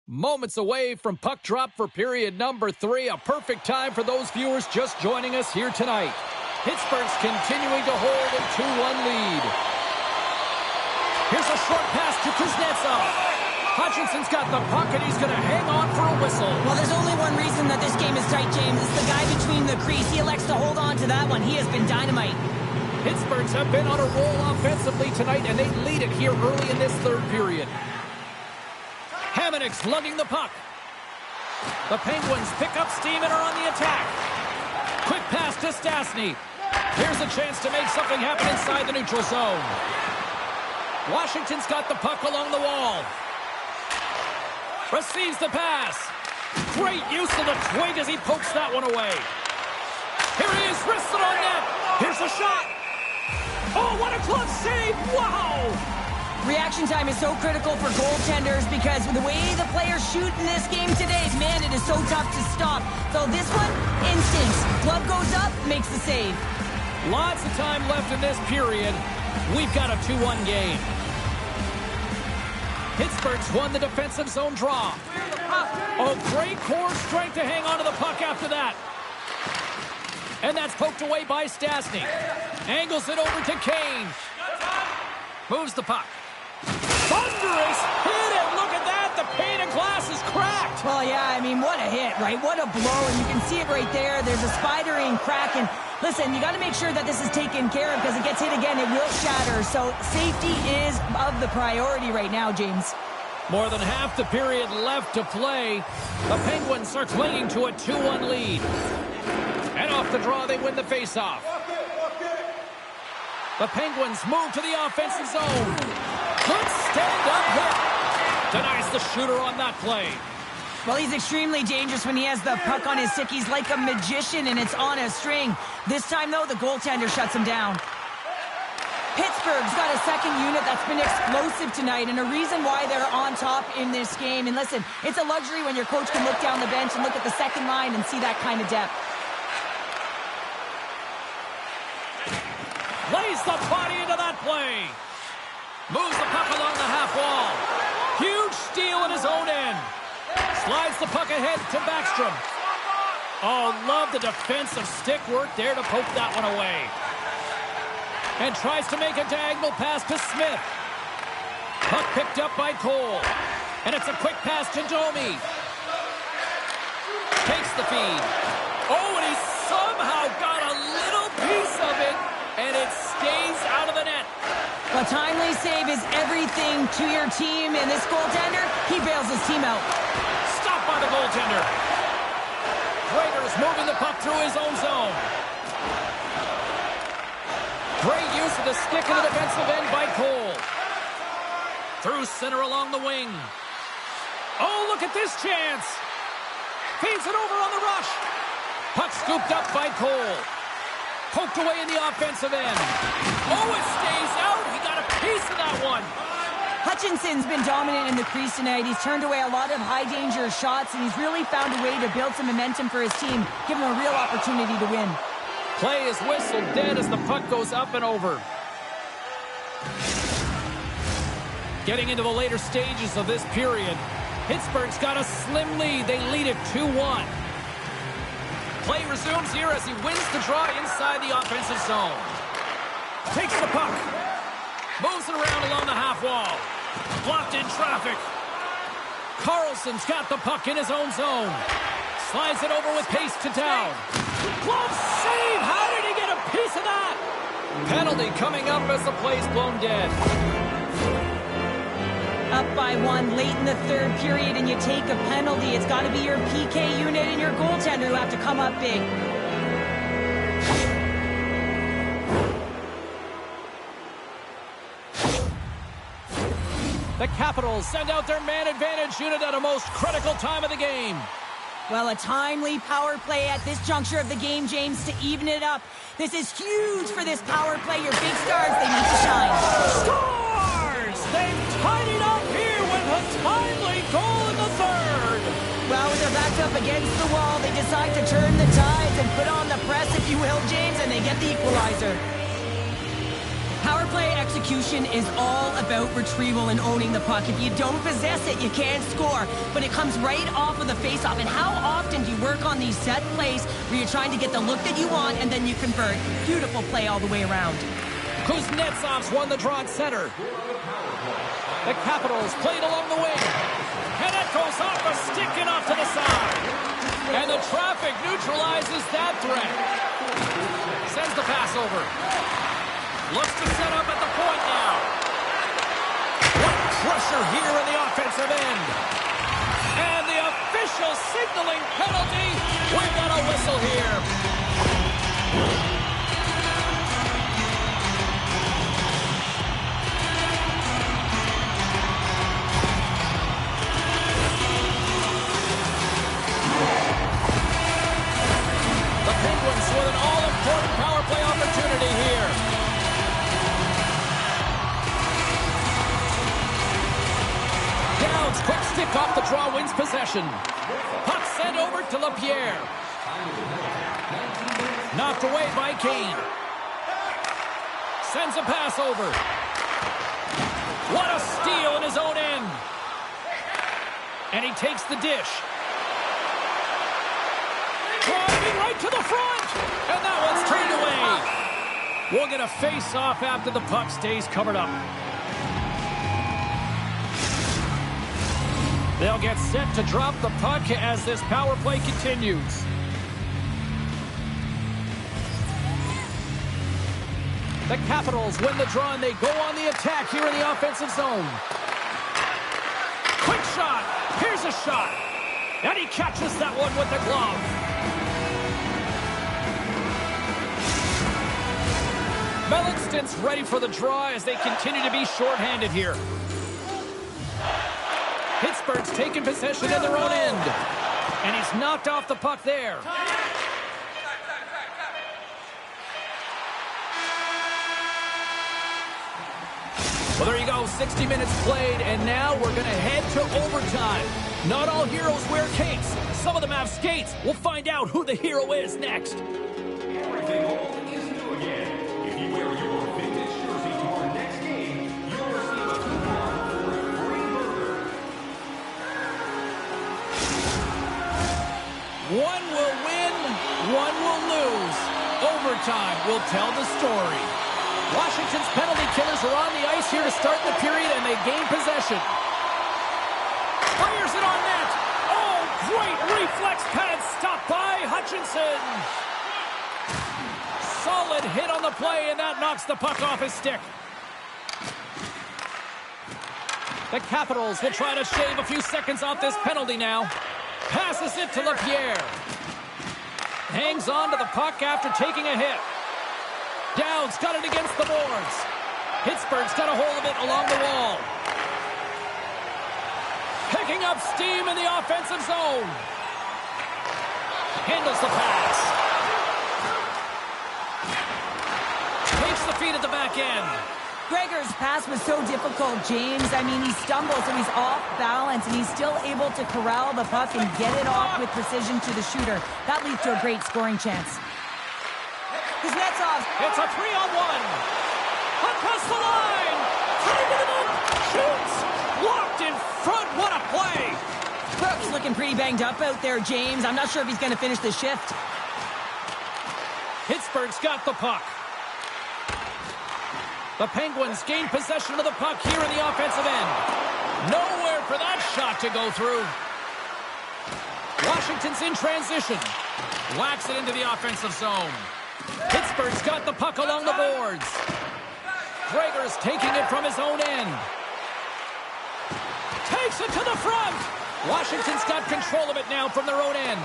Moments away from puck drop for period number 3. A perfect time for those viewers just joining us here tonight. Pittsburgh's continuing to hold a 2-1 lead. Here's a short pass to Kuznetsov. Hutchinson's got the puck, and he's going to hang on for a whistle. Well, there's only one reason that this game is tight, James. It's the guy between the crease. He elects to hold on to that one. He has been dynamite. Pittsburgh's have been on a roll offensively tonight, and they lead it here early in this third period. Hamonic's lugging the puck. The Penguins pick up steam and are on the attack. Quick pass to Stastny. Here's a chance to make something happen inside the neutral zone. Washington's got the puck along the wall. Receives the pass. Great use of the twig as he pokes that one away. Here he is, wristed on net. Here's a shot. Oh, what a glove save. Wow. Reaction time is so critical for goaltenders because the way the players shoot in this game today, man, it is so tough to stop. So this one, instincts. Glove goes up, makes the save. Lots of time left in this period. We've got a 2-1 game. Pittsburgh's won the defensive zone draw. Oh, great core strength to hang on to the puck after that. And that's poked away by Stastny. Angles it over to Kane. Moves the puck. Thunderous hit, and look at that. The pane of glass is cracked. Well, yeah, I mean, what a hit, right? What a blow, and you can see it right there. There's a spidering crack, and listen, you got to make sure that this is taken care of because it gets hit again, it will shatter. So safety is of the priority right now, James. More than half the period left to play. The Penguins are clinging to a 2-1 lead. And off the draw, they win the faceoff. The Penguins move to the offensive zone. Good stand-up hit. Denies the shooter on that play. Well, he's extremely dangerous when he has the puck on his stick. He's like a magician, and it's on a string. This time, though, the goaltender shuts him down. Pittsburgh's got a second unit that's been explosive tonight, and a reason why they're on top in this game. And listen, it's a luxury when your coach can look down the bench and look at the second line and see that kind of depth. Lays the body into that play. Moves the puck along the half wall. Huge steal in his own end. Slides the puck ahead to Backstrom. Oh, love the defensive stick work there to poke that one away. And tries to make a diagonal pass to Smith. Puck picked up by Cole. And it's a quick pass to Domi. Takes the feed. Oh, and he somehow got a little piece of it. And it stays out of the net. A timely save is everything to your team, and this goaltender, he bails his team out. Stopped by the goaltender. Raiders moving the puck through his own zone. Great use of the stick in the defensive end by Cole. Through center along the wing. Oh, look at this chance. Feeds it over on the rush. Puck scooped up by Cole. Poked away in the offensive end. Oh, it stays out. He got a piece of that one. Hutchinson's been dominant in the crease tonight. He's turned away a lot of high-danger shots, and he's really found a way to build some momentum for his team, give him a real opportunity to win. Play is whistled dead as the puck goes up and over. Getting into the later stages of this period, Pittsburgh's got a slim lead. They lead it 2-1. Play resumes here as he wins the draw inside the offensive zone. Takes the puck. Moves it around along the half wall. Blocked in traffic. Carlson's got the puck in his own zone. Slides it over with pace to down. Glove save! How did he get a piece of that? Penalty coming up as the play's blown dead. Up by one late in the third period, and you take a penalty. It's got to be your PK unit and your goaltender who have to come up big. The Capitals send out their man advantage unit at a most critical time of the game. Well, a timely power play at this juncture of the game, James, to even it up. This is huge for this power play. Your big stars, they need to shine. Scores! They've tied it up here with a timely goal in the third. Well, when they're backed up against the wall, they decide to turn the tides and put on the press, if you will, James, and they get the equalizer. Power play execution is all about retrieval and owning the puck. If you don't possess it, you can't score. But it comes right off of the faceoff. And how often do you work on these set plays where you're trying to get the look that you want and then you convert? Beautiful play all the way around. Kuznetsov's won the draw at center. The Capitals played along the wing. And it goes off a stick and off to the side. And the traffic neutralizes that threat. Sends the pass over. Looks to set up at the point now. What pressure here in the offensive end. And the official signaling penalty. We've got a whistle here. The Penguins with an all-important power play opportunity here. Downs, quick stick off the draw, wins possession. Puck sent over to LaPierre. Knocked away by Kane. Sends a pass over. What a steal in his own end. And he takes the dish. Driving right to the front. And that one's turned away. We'll get a face-off after the puck stays covered up. They'll get set to drop the puck as this power play continues. The Capitals win the draw and they go on the attack here in the offensive zone. shot. Here's a shot. And he catches that one with the glove. Mellanston's ready for the draw as they continue to be shorthanded here. Pittsburgh's taken possession in their own end. And he's knocked off the puck there. Well, there you go, 60 minutes played, and now we're going to head to overtime. Not all heroes wear capes. Some of them have skates. We'll find out who the hero is next. Everything old is new again. If you wear your vintage jersey to our next game, you'll receive a coupon for a free burger. One will win, one will lose. Overtime will tell the story. Washington's penalty killers are on the ice here to start the period, and they gain possession. Fires it on net. Oh, great reflex pad stopped by Hutchinson. Solid hit on the play, and that knocks the puck off his stick. The Capitals will try to shave a few seconds off this penalty now. Passes it to LaPierre. Hangs on to the puck after taking a hit. Dowd's got it against the boards. Pittsburgh's got a hold of it along the wall. Picking up steam in the offensive zone. Handles the pass. Takes the feed at the back end. Gregor's pass was so difficult, James. I mean, he stumbles and he's off balance, and he's still able to corral the puck and get it off with precision to the shooter. That leads to a great scoring chance. Kuznetsov. It's a 3-on-1. Across the line. Taking it up. Shoots. Blocked in front. What a play. Brooks looking pretty banged up out there, James. I'm not sure if he's going to finish the shift. Pittsburgh's got the puck. The Penguins gain possession of the puck here in the offensive end. Nowhere for that shot to go through. Washington's in transition. Whacks it into the offensive zone. Pittsburgh's got the puck along the boards. Gregor's taking it from his own end. Takes it to the front. Washington's got control of it now from their own end.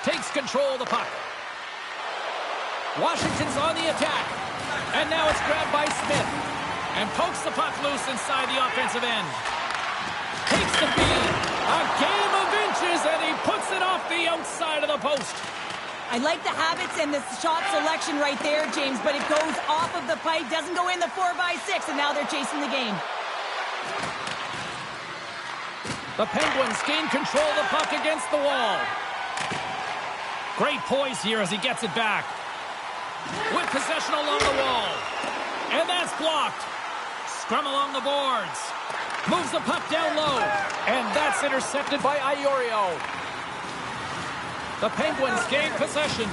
Takes control of the puck. Washington's on the attack. And now it's grabbed by Smith. And pokes the puck loose inside the offensive end. Takes the feed. A game of inches, and he puts it off the outside of the post. I like the habits and the shot selection right there, James, but it goes off of the pipe, doesn't go in the 4x6, and now they're chasing the game. The Penguins gain control of the puck against the wall. Great poise here as he gets it back. With possession along the wall. And that's blocked. Scrum along the boards. Moves the puck down low. And that's intercepted by Iorio. The Penguins gain possession.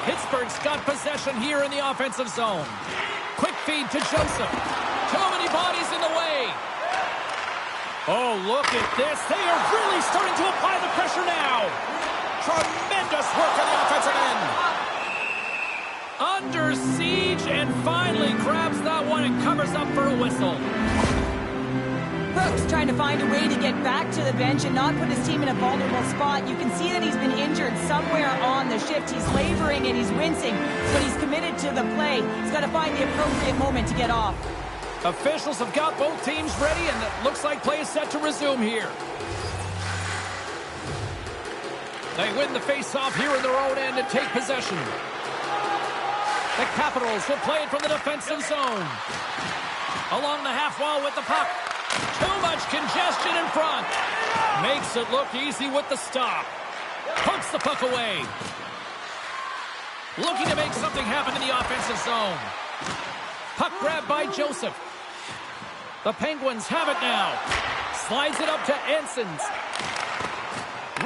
Pittsburgh's got possession here in the offensive zone. Quick feed to Joseph. Too many bodies in the way. Oh, look at this. They are really starting to apply the pressure now. Tremendous work on the offensive end. Under siege, and finally grabs that one and covers up for a whistle. Brooks trying to find a way to get back to the bench and not put his team in a vulnerable spot. You can see that he's been injured somewhere on the shift. He's laboring and he's wincing, but he's committed to the play. He's got to find the appropriate moment to get off. Officials have got both teams ready, and it looks like play is set to resume here. They win the face-off here in their own end and take possession. The Capitals will play it from the defensive zone. Along the half wall with the puck. Too much congestion in front. Makes it look easy with the stop. Pokes the puck away. Looking to make something happen in the offensive zone. Puck grabbed by Joseph. The Penguins have it now. Slides it up to Ensons.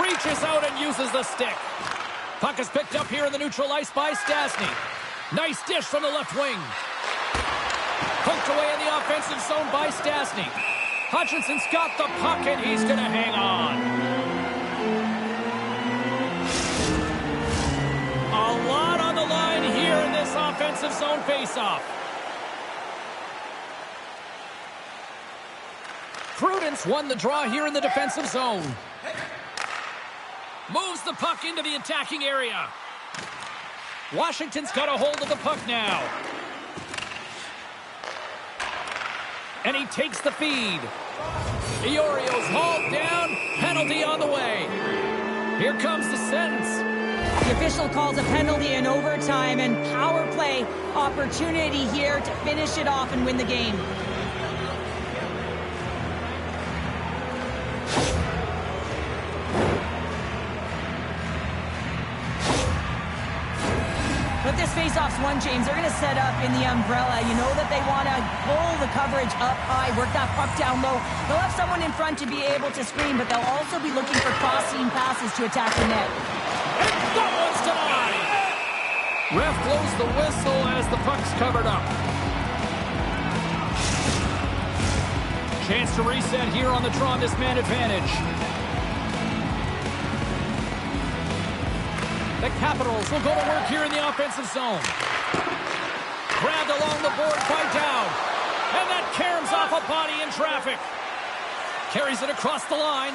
Reaches out and uses the stick. Puck is picked up here in the neutral ice by Stastny. Nice dish from the left wing. Poked away in the offensive zone by Stastny. Hutchinson's got the puck, and he's going to hang on. A lot on the line here in this offensive zone faceoff. Prudence won the draw here in the defensive zone. Moves the puck into the attacking area. Washington's got a hold of the puck now. And he takes the feed. The Orioles hauled down. Penalty on the way. Here comes the sentence. The official calls a penalty in overtime, and power play opportunity here to finish it off and win the game. But this faceoff's won, James. They're going to set up in the umbrella. You know that they want to pull the coverage up high, work that puck down low. They'll have someone in front to be able to screen, but they'll also be looking for crossing passes to attack the net. And that one's denied. Ref blows the whistle as the puck's covered up. Chance to reset here on the draw, this man advantage. The Capitals will go to work here in the offensive zone. Grabbed along the board by Dowd. And that caroms off a body in traffic. Carries it across the line.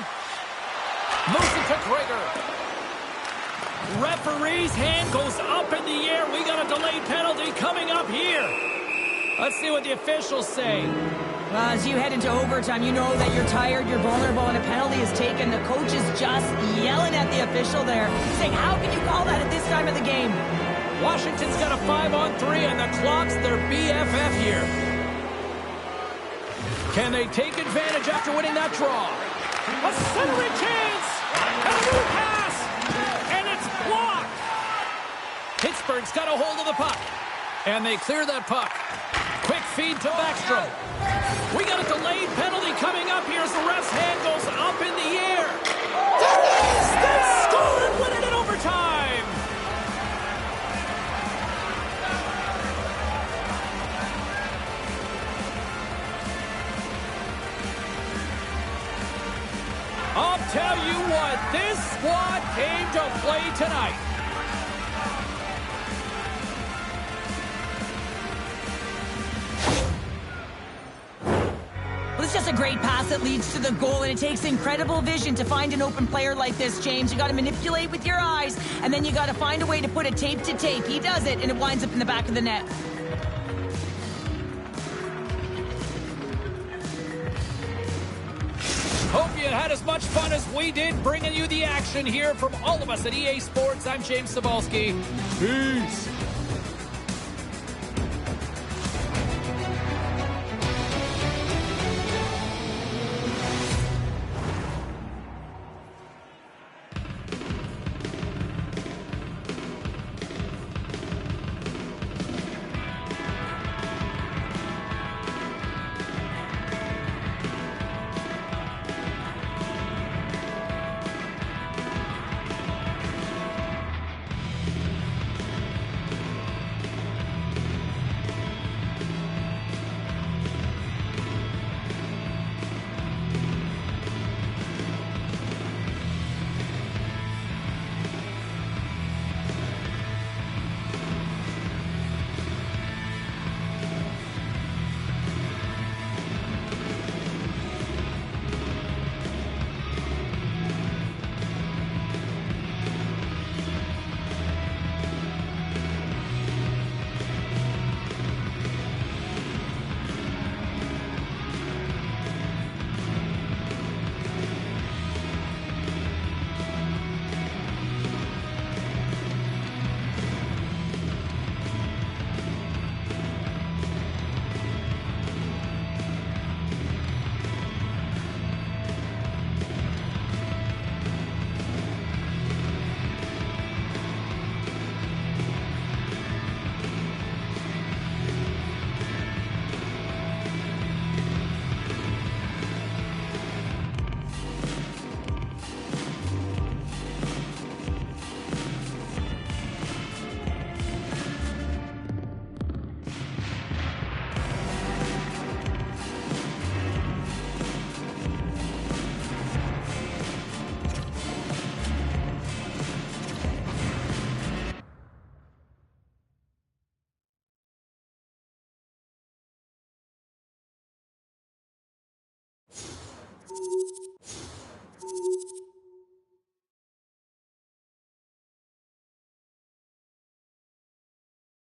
Moves it to Gregor. Referee's hand goes up in the air. We got a delayed penalty coming up here. Let's see what the officials say. Well, as you head into overtime, you know that you're tired, you're vulnerable, and a penalty is taken. The coach is just yelling at the official there, saying, how can you call that at this time of the game? Washington's got a 5-on-3, and the clock's their BFF here. Can they take advantage after winning that draw? A centering chance! And a new pass! And it's blocked! Pittsburgh's got a hold of the puck. And they clear that puck. Quick feed to Backstrom. We got a delayed penalty coming up here as the ref's hand goes up in the air. There it is! They score and win it in overtime! I'll tell you what, this squad came to play tonight. It's just a great pass that leads to the goal, and it takes incredible vision to find an open player like this, James. You got to manipulate with your eyes, and then you got to find a way to put it tape to tape. He does it, and it winds up in the back of the net. Hope you had as much fun as we did bringing you the action here from all of us at EA Sports. I'm James Cebulski. Peace.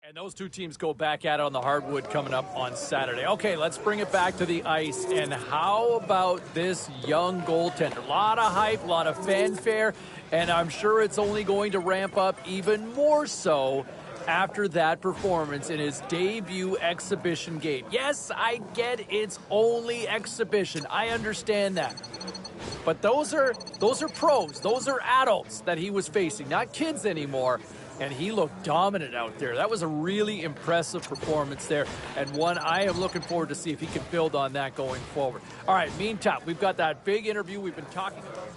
And those two teams go back at it on the hardwood coming up on Saturday. Okay, let's bring it back to the ice. And how about this young goaltender? A lot of hype, a lot of fanfare, and I'm sure it's only going to ramp up even more so after that performance in his debut exhibition game. Yes, I get it's only exhibition. I understand that. But those are pros. Those are adults that he was facing, not kids anymore. And he looked dominant out there. That was a really impressive performance there, and one I am looking forward to see if he can build on that going forward. All right, meantime, we've got that big interview we've been talking about.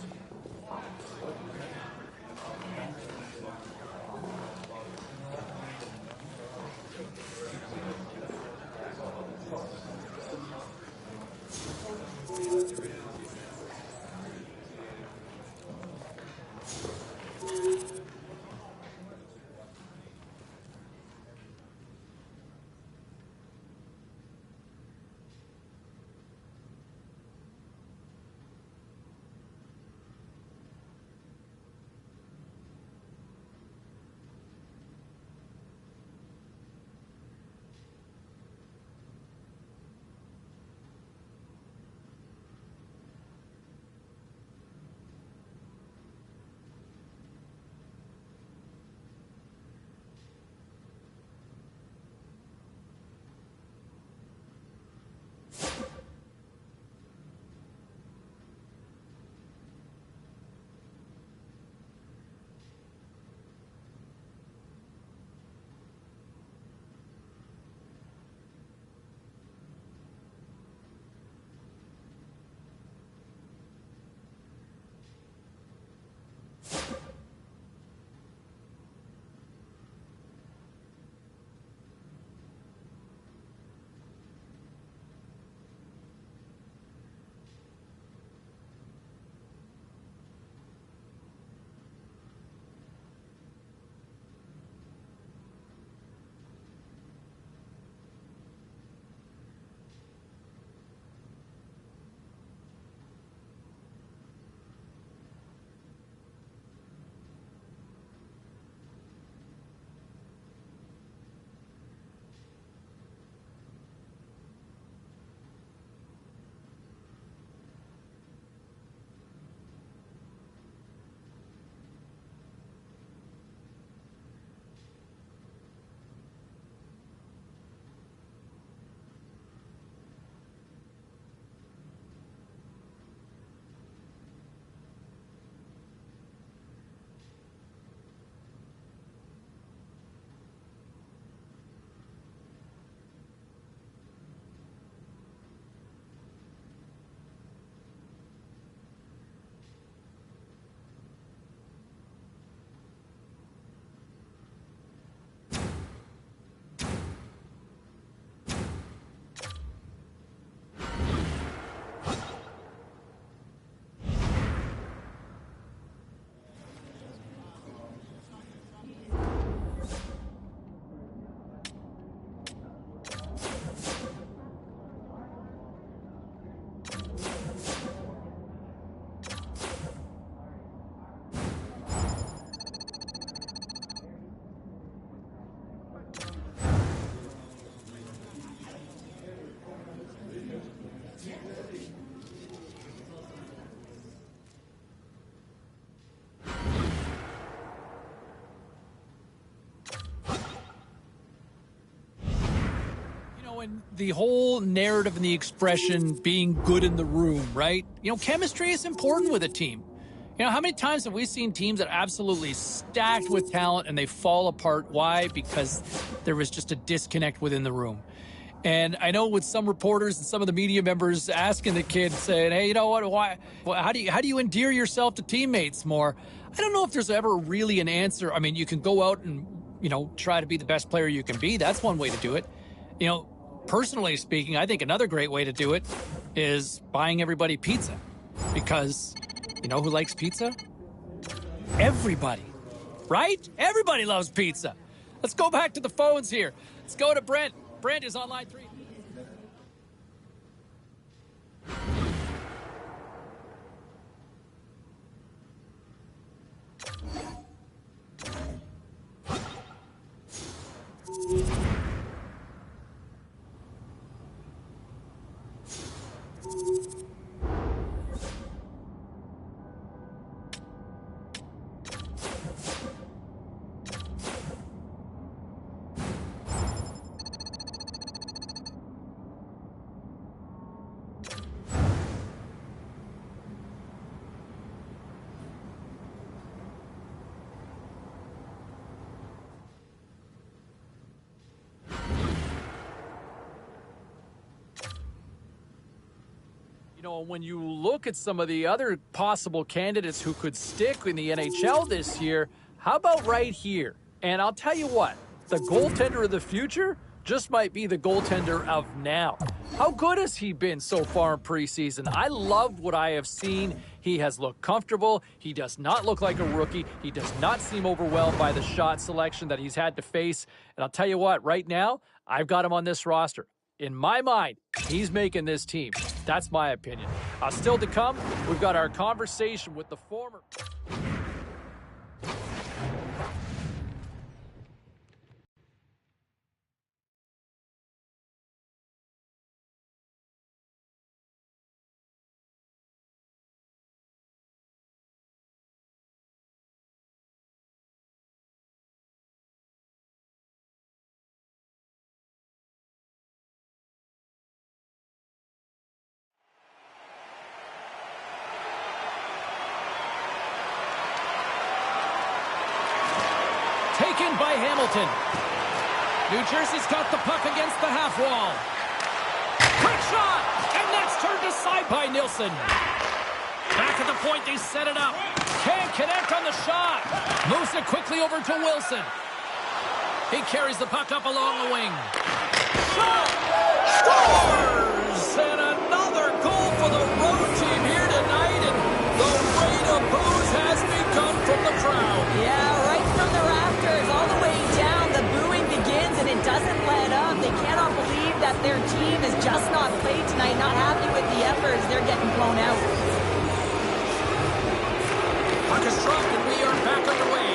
And the whole narrative and the expression being good in the room, right? You know, chemistry is important with a team. You know, how many times have we seen teams that are absolutely stacked with talent and they fall apart? Why? Because there was just a disconnect within the room. And I know with some reporters and some of the media members asking the kid, saying, hey, you know what, why, how do you endear yourself to teammates more? I don't know if there's ever really an answer. I mean, you can go out and, you know, try to be the best player you can be. That's one way to do it. You know, personally speaking, I think another great way to do it is buying everybody pizza. Because you know who likes pizza? Everybody, right? Everybody loves pizza. Let's go back to the phones here. Let's go to Brent. Brent is on line 3. You know, when you look at some of the other possible candidates who could stick in the NHL this year, how about right here? And I'll tell you what, the goaltender of the future just might be the goaltender of now. How good has he been so far in preseason? I love what I have seen. He has looked comfortable. He does not look like a rookie. He does not seem overwhelmed by the shot selection that he's had to face. And I'll tell you what, right now, I've got him on this roster. In my mind, he's making this team. That's my opinion. Still to come, we've got our conversation with the former... Taken by Hamilton. New Jersey's got the puck against the half wall. Quick shot! And that's turned aside by Nilsson. Back at the point, they set it up. Can't connect on the shot. Moves it quickly over to Wilson. He carries the puck up along the wing. Shot! Scores! And another goal for the road team here tonight. And the rain of booze has begun from the crowd. Yeah, right from the rafters all the way down. The booing begins and it doesn't let up. They cannot believe that their team has just not played tonight. Not happy with the efforts. They're getting blown out. Puck is dropped and we are back underway.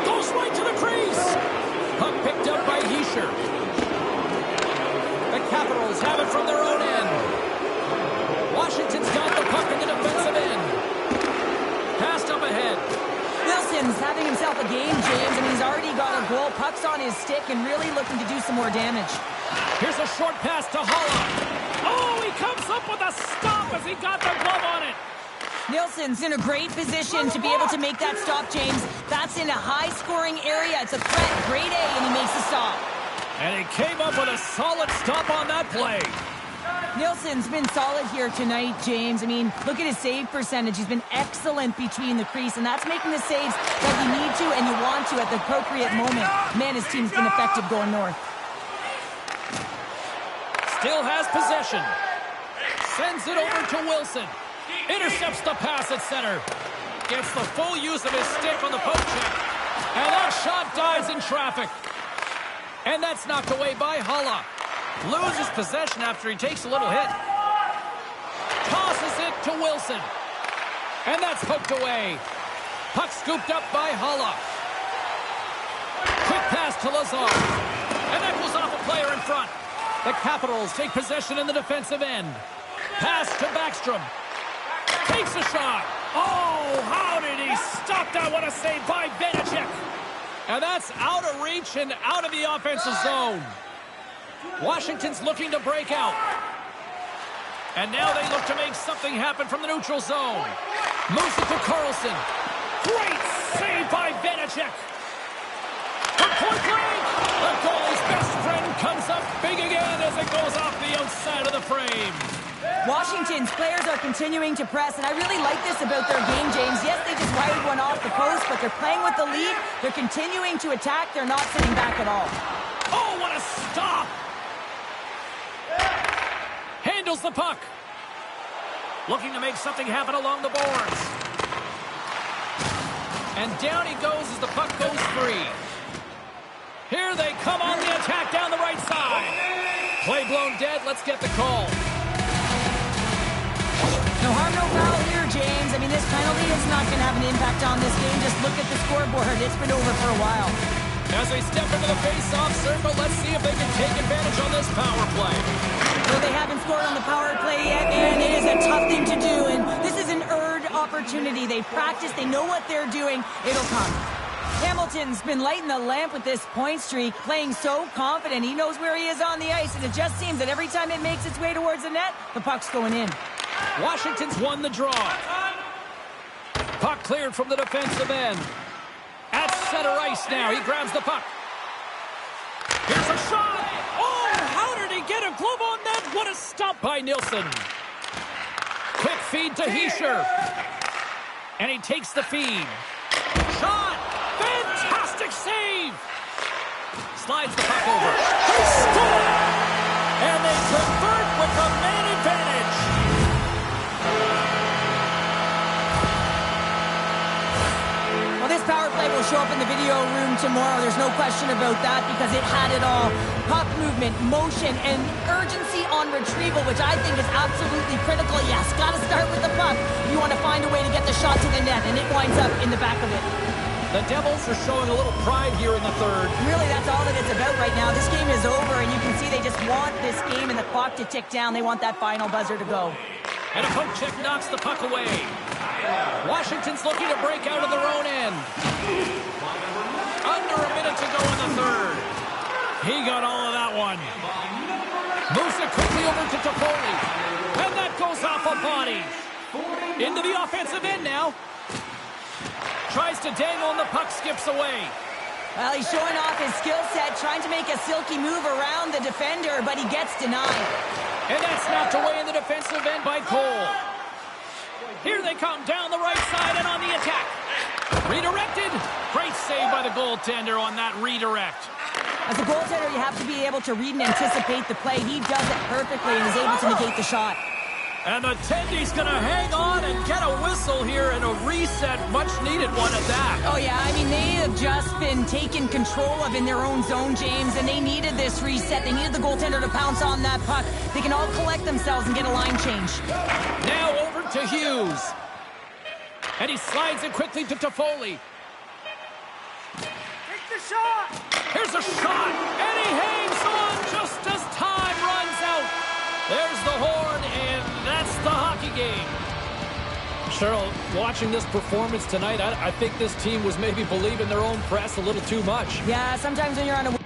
Goes right to the crease. Puck picked up by Heischer. The Capitals have it from their own end. Washington's got the puck in the defensive end. Passed up ahead. Wilson's having himself a game, James, and he's already got a goal. Puck's on his stick and really looking to do some more damage. Here's a short pass to Holla. Oh, he comes up with a stop as he got the glove on it. Nilsson's in a great position to be able to make that stop, James. That's in a high-scoring area. It's a threat, grade A, and he makes the stop. And he came up with a solid stop on that play. Nilsson's been solid here tonight, James. I mean, look at his save percentage. He's been excellent between the crease, and that's making the saves that you need to and you want to at the appropriate moment. Man, his team's been effective going north. Still has possession. Sends it over to Wilson. Intercepts the pass at center. Gets the full use of his stick on the poke check. And that shot dies in traffic. And that's knocked away by Holla. Loses possession after he takes a little hit. Tosses it to Wilson. And that's hooked away. Puck scooped up by Holla. Quick pass to Lazar. And that goes off a player in front. The Capitals take possession in the defensive end. Pass to Backstrom. Takes a shot. Oh, how did he stop that? What a save by Vanacek. And that's out of reach and out of the offensive zone. Washington's looking to break out. And now they look to make something happen from the neutral zone. Moves it to Carlson. Great save by Vanacek. For point blank, the goalie's best friend comes up big again as it goes off the outside of the frame. Washington's players are continuing to press, and I really like this about their game, James. Yes, they just wired one off the post, but they're playing with the lead. They're continuing to attack. They're not sitting back at all. Oh, what a stop! Handles the puck. Looking to make something happen along the boards. And down he goes as the puck goes free. Here they come on the attack down the right side. Play blown dead. Let's get the call. No harm, no foul here, James. I mean, mean, this penalty is not going to have an impact on this game. Just look at the scoreboard. It's been over for a while. As they step into the face-off circle, let's see if they can take advantage on this power play. Well, they haven't scored on the power play yet, and it is a tough thing to do. And this is an earned opportunity. They've practiced. They know what they're doing. It'll come. Hamilton's been lighting the lamp with this point streak, playing so confident. He knows where he is on the ice, and it just seems that every time it makes its way towards the net, the puck's going in. Washington's won the draw. Puck cleared from the defensive end. At center ice now. He grabs the puck. Here's a shot. Oh, how did he get a glove on that? What a stop by Nilsson. Quick feed to Hischier. And he takes the feed. Shot. Fantastic save. Slides the puck over. They score. And they convert with the man advantage. Well, this power play will show up in the video room tomorrow. There's no question about that because it had it all. Puck movement, motion, and urgency on retrieval, which I think is absolutely critical. Yes, got to start with the puck. You want to find a way to get the shot to the net, and it winds up in the back of it. The Devils are showing a little pride here in the third. Really, that's all that it's about right now. This game is over, and you can see they just want this game and the clock to tick down. They want that final buzzer to go. And a poke check knocks the puck away. Washington's looking to break out of their own end. Under a minute to go in the third. He got all of that one. Moves it quickly over to Toffoli. And that goes off a body. Into the offensive end now. Tries to dangle and the puck skips away. Well, he's showing off his skill set, trying to make a silky move around the defender, but he gets denied. And that's knocked away in the defensive end by Cole. Here they come down the right side and on the attack. Redirected. Great save by the goaltender on that redirect. As a goaltender, you have to be able to read and anticipate the play. He does it perfectly and is able to negate the shot. And the Tendy's going to hang on and get a whistle here and a reset, much needed one at that. Oh, yeah, I mean, they have just been taken control of in their own zone, James, and they needed this reset. They needed the goaltender to pounce on that puck. They can all collect themselves and get a line change. Now over to Hughes. And he slides it quickly to Toffoli. Take the shot! Here's a shot, and he hangs on just as time runs out. There's the horn, and that's the hockey game. Cheryl, watching this performance tonight, I think this team was maybe believing their own press a little too much. Yeah, sometimes when you're on a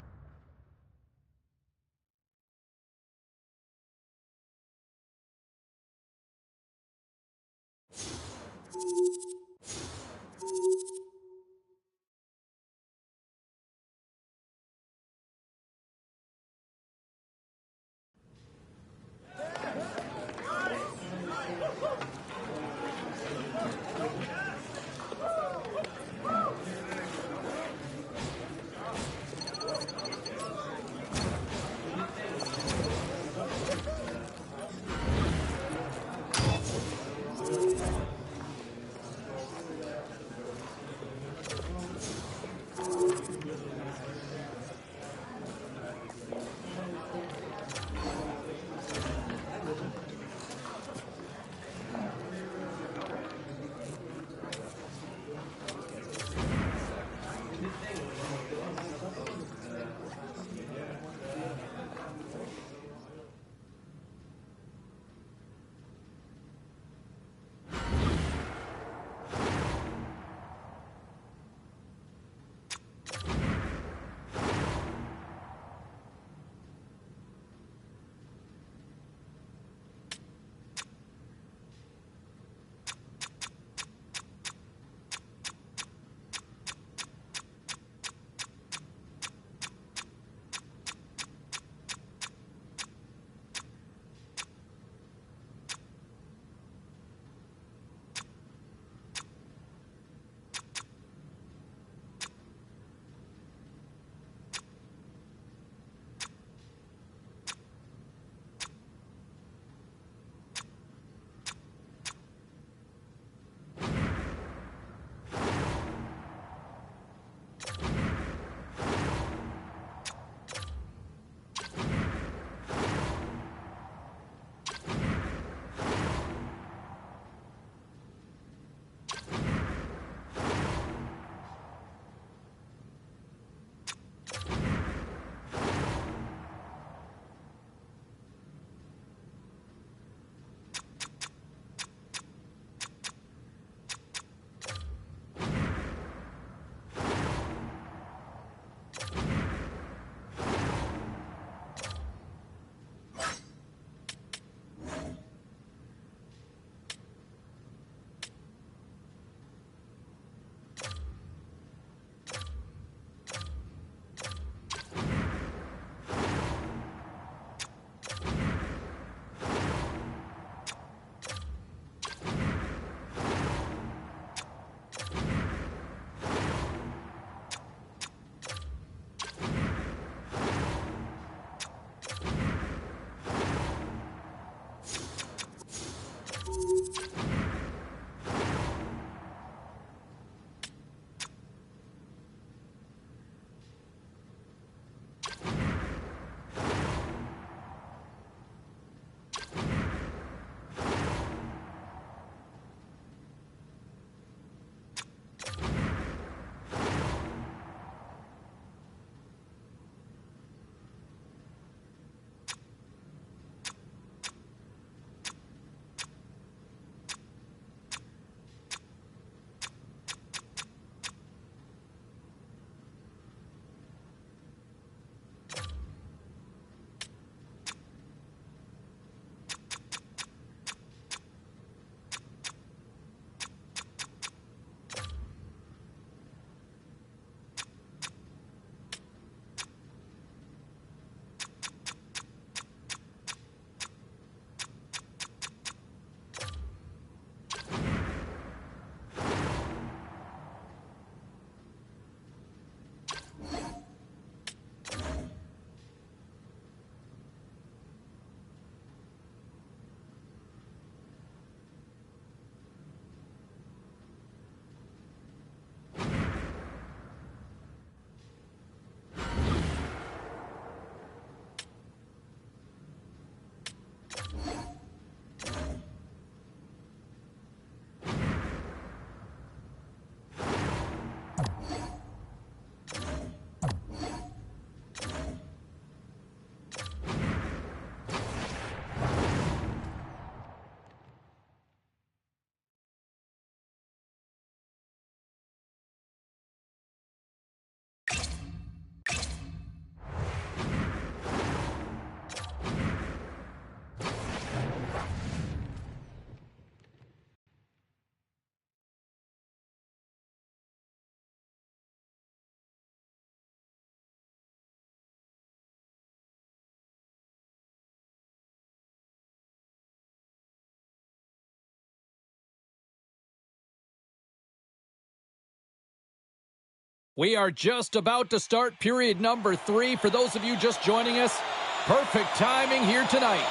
We are just about to start period number 3. For those of you just joining us, perfect timing here tonight.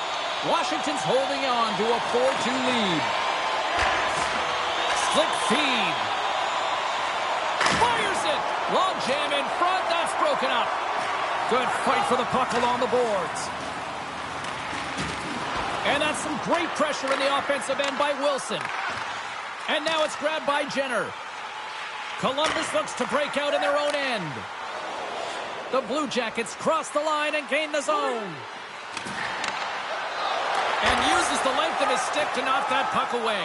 Washington's holding on to a 4-2 lead. Slick feed. Fires it. Long jam in front. That's broken up. Good fight for the puck along the boards. And that's some great pressure in the offensive end by Wilson. And now it's grabbed by Jenner. Columbus looks to break out in their own end. The Blue Jackets cross the line and gain the zone. And uses the length of his stick to knock that puck away.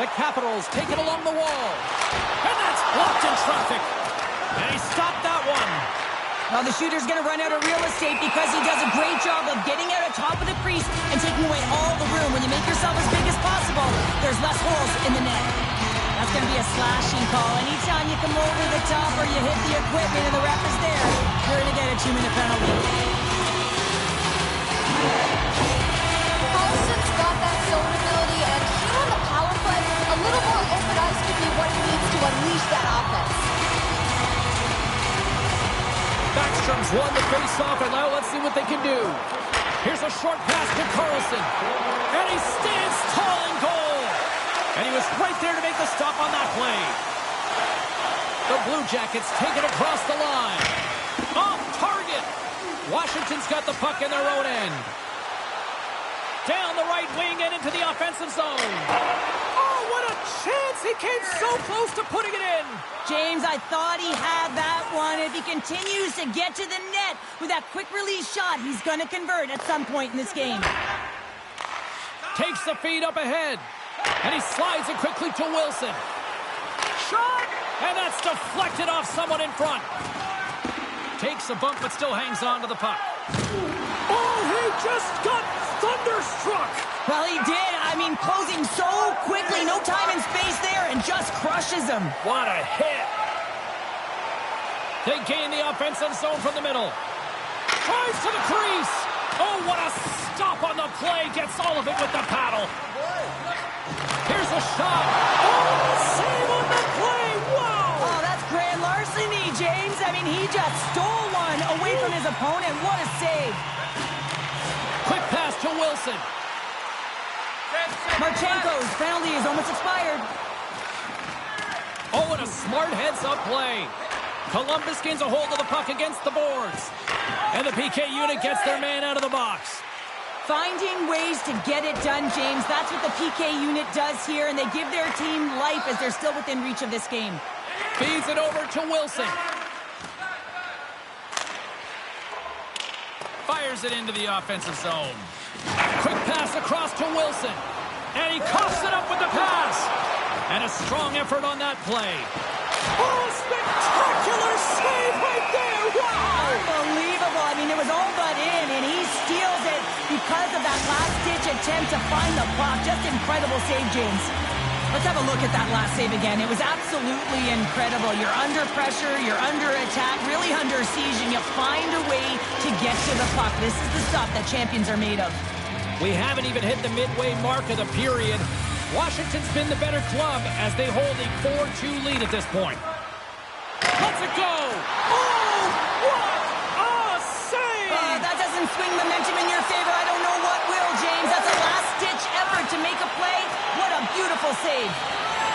The Capitals take it along the wall. And that's blocked in traffic. And he stopped that one. Well, the shooter's going to run out of real estate because he does a great job of getting out of top of the crease and taking away all the room. When you make yourself as big as possible, there's less holes in the net. That's going to be a slashing call. Anytime you come over the top or you hit the equipment and the ref is there, you're going to get a 2-minute penalty. Carlson's got that zone ability, and here on the power play, a little more open ice could be what he needs to unleash that offense. Backstrom's won the face-off, and now let's see what they can do. Here's a short pass to Carlson. And he stands tall in goal. And he was right there to make the stop on that play. The Blue Jackets take it across the line. Off target. Washington's got the puck in their own end. Down the right wing and into the offensive zone. Oh, what a chance. He came so close to putting it in. James, I thought he had that one. If he continues to get to the net with that quick release shot, he's going to convert at some point in this game. Takes the feed up ahead. And he slides it quickly to Wilson. Shot! And that's deflected off someone in front. Takes a bump but still hangs on to the puck. Oh, he just got thunderstruck! Well, he did. I mean, closing so quickly. No time and space there, and just crushes him. What a hit! They gain the offensive zone from the middle. Drives to the crease. Oh, what a stop on the play. Gets all of it with the paddle. Here's a shot. Oh, save on the play. Wow! Oh, that's grand larceny, James. I mean, he just stole one away from his opponent. What a save. Quick pass to Wilson. Marchenko's penalty is almost expired. Oh, and a smart heads-up play. Columbus gains a hold of the puck against the boards. And the PK unit gets their man out of the box. Finding ways to get it done, James. That's what the PK unit does here, and they give their team life as they're still within reach of this game. Feeds it over to Wilson. Fires it into the offensive zone. Quick pass across to Wilson. And he coughs it up with the pass. And a strong effort on that play. Oh, spectacular save right there. Wow! Unbelievable. I mean, it was all but in, and he steals it because of that last-ditch attempt to find the puck. Just incredible save, James. Let's have a look at that last save again. It was absolutely incredible. You're under pressure, you're under attack, really under siege, and you find a way to get to the puck. This is the stuff that champions are made of. We haven't even hit the midway mark of the period. Washington's been the better club as they hold a 4-2 lead at this point. Let's it go! Oh, what a save! That doesn't swing momentum in your favor. I don't know what will, James. That's a last-ditch effort to make a play. What a beautiful save.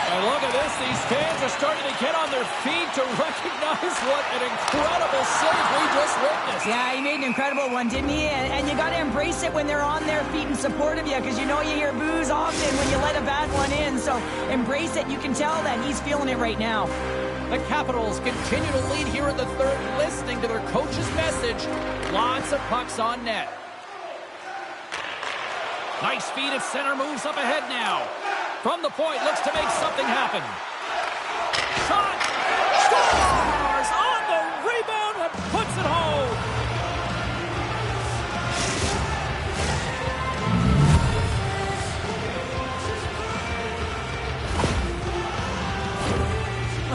And look at this. These fans are starting to get on their feet to recognize what an incredible save we just witnessed. Yeah, he made an incredible one, didn't he? And you got to embrace it when they're on their feet in support of you, because you know you hear boos often when you let a bad one in. So embrace it. You can tell that he's feeling it right now. The Capitals continue to lead here in the third, listening to their coach's message. Lots of pucks on net. Nice feed at center, moves up ahead now. From the point, looks to make something happen. Shot! Scores! On the rebound and puts it home!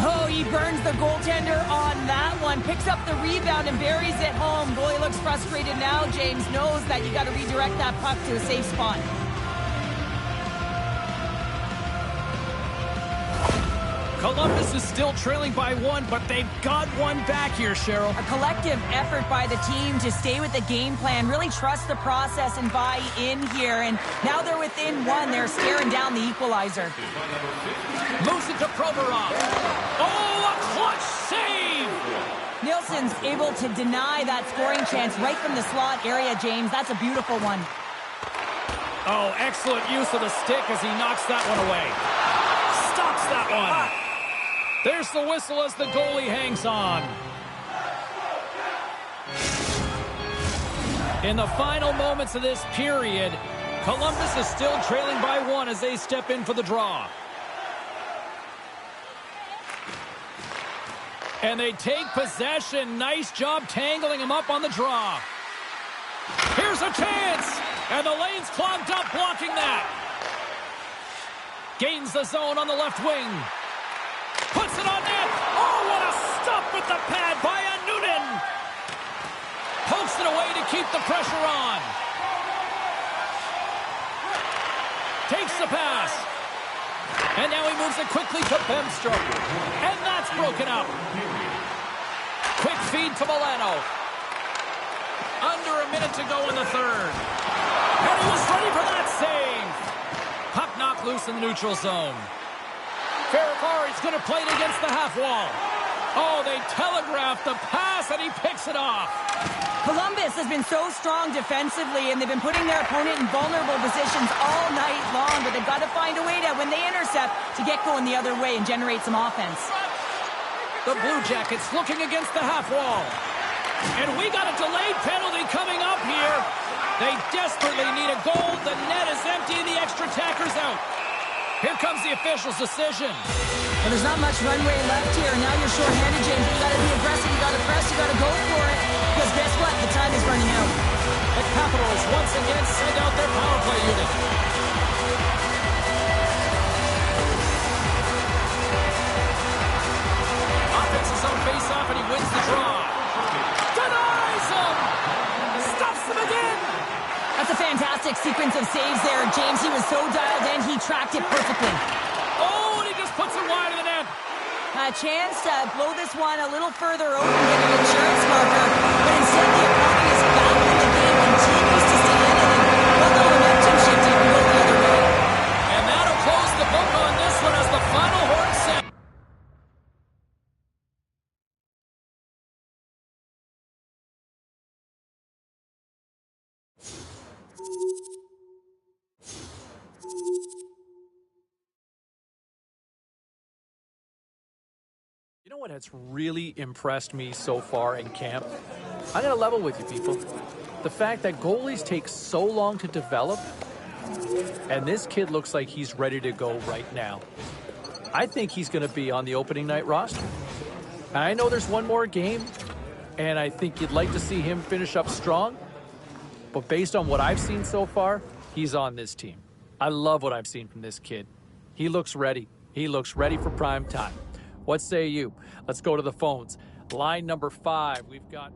Oh, he burns the goaltender on that one. Picks up the rebound and buries it home. Goalie looks frustrated now. James knows that you got to redirect that puck to a safe spot. Columbus is still trailing by 1, but they've got one back here, Cheryl. A collective effort by the team to stay with the game plan, really trust the process and buy in here. And now they're within 1. They're staring down the equalizer. Moves it to Provorov. Oh, a clutch save! Nielsen's able to deny that scoring chance right from the slot area, James. That's a beautiful one. Oh, excellent use of the stick as he knocks that one away. Stops that one. There's the whistle as the goalie hangs on. In the final moments of this period, Columbus is still trailing by 1 as they step in for the draw. And they take possession. Nice job tangling him up on the draw. Here's a chance. And the lane's clogged up, blocking that. Gains the zone on the left wing. Puts it on net. Oh, what a stop with the pad by a Noonan. Pokes it away to keep the pressure on. Takes the pass. And now he moves it quickly to Bemstrom. And that's broken up. Quick feed to Milano. Under a minute to go in the third. And he was ready for that save. Puck knocked loose in the neutral zone. Ferrari's going to play it against the half wall. Oh, they telegraphed the pass, and he picks it off. Columbus has been so strong defensively, and they've been putting their opponent in vulnerable positions all night long, but they've got to find a way to, when they intercept, to get going the other way and generate some offense. The Blue Jackets looking against the half wall. And we got a delayed penalty coming up here. They desperately need a goal. The net is empty and the extra attacker's out. Here comes the official's decision. Well, there's not much runway left here. Now you're short-handed, James. You got to be aggressive. You got to press. You got to go for it. Because guess what? The time is running out. The Capitals once again send out their power play unit. Offensive zone face-off, and he wins the draw. Denies him! Stops him again! That's a fantastic sequence of saves there, James. He was so dialed in, he tracked it perfectly. Oh, and he just puts it wide of the net. A chance to blow this one a little further open, get an insurance marker, but instead the opponent is back in the game, continues to stay in it, and well, the momentum shifted and go the other way. And that'll close the book on this one as the final horn sound. You know what has really impressed me so far in camp? I gotta level with you people. The fact that goalies take so long to develop, and this kid looks like he's ready to go right now. I think he's gonna be on the opening night roster. I know there's one more game, and I think you'd like to see him finish up strong, but based on what I've seen so far, he's on this team. I love what I've seen from this kid. He looks ready. He looks ready for prime time. What say you? Let's go to the phones. Line number 5, we've got...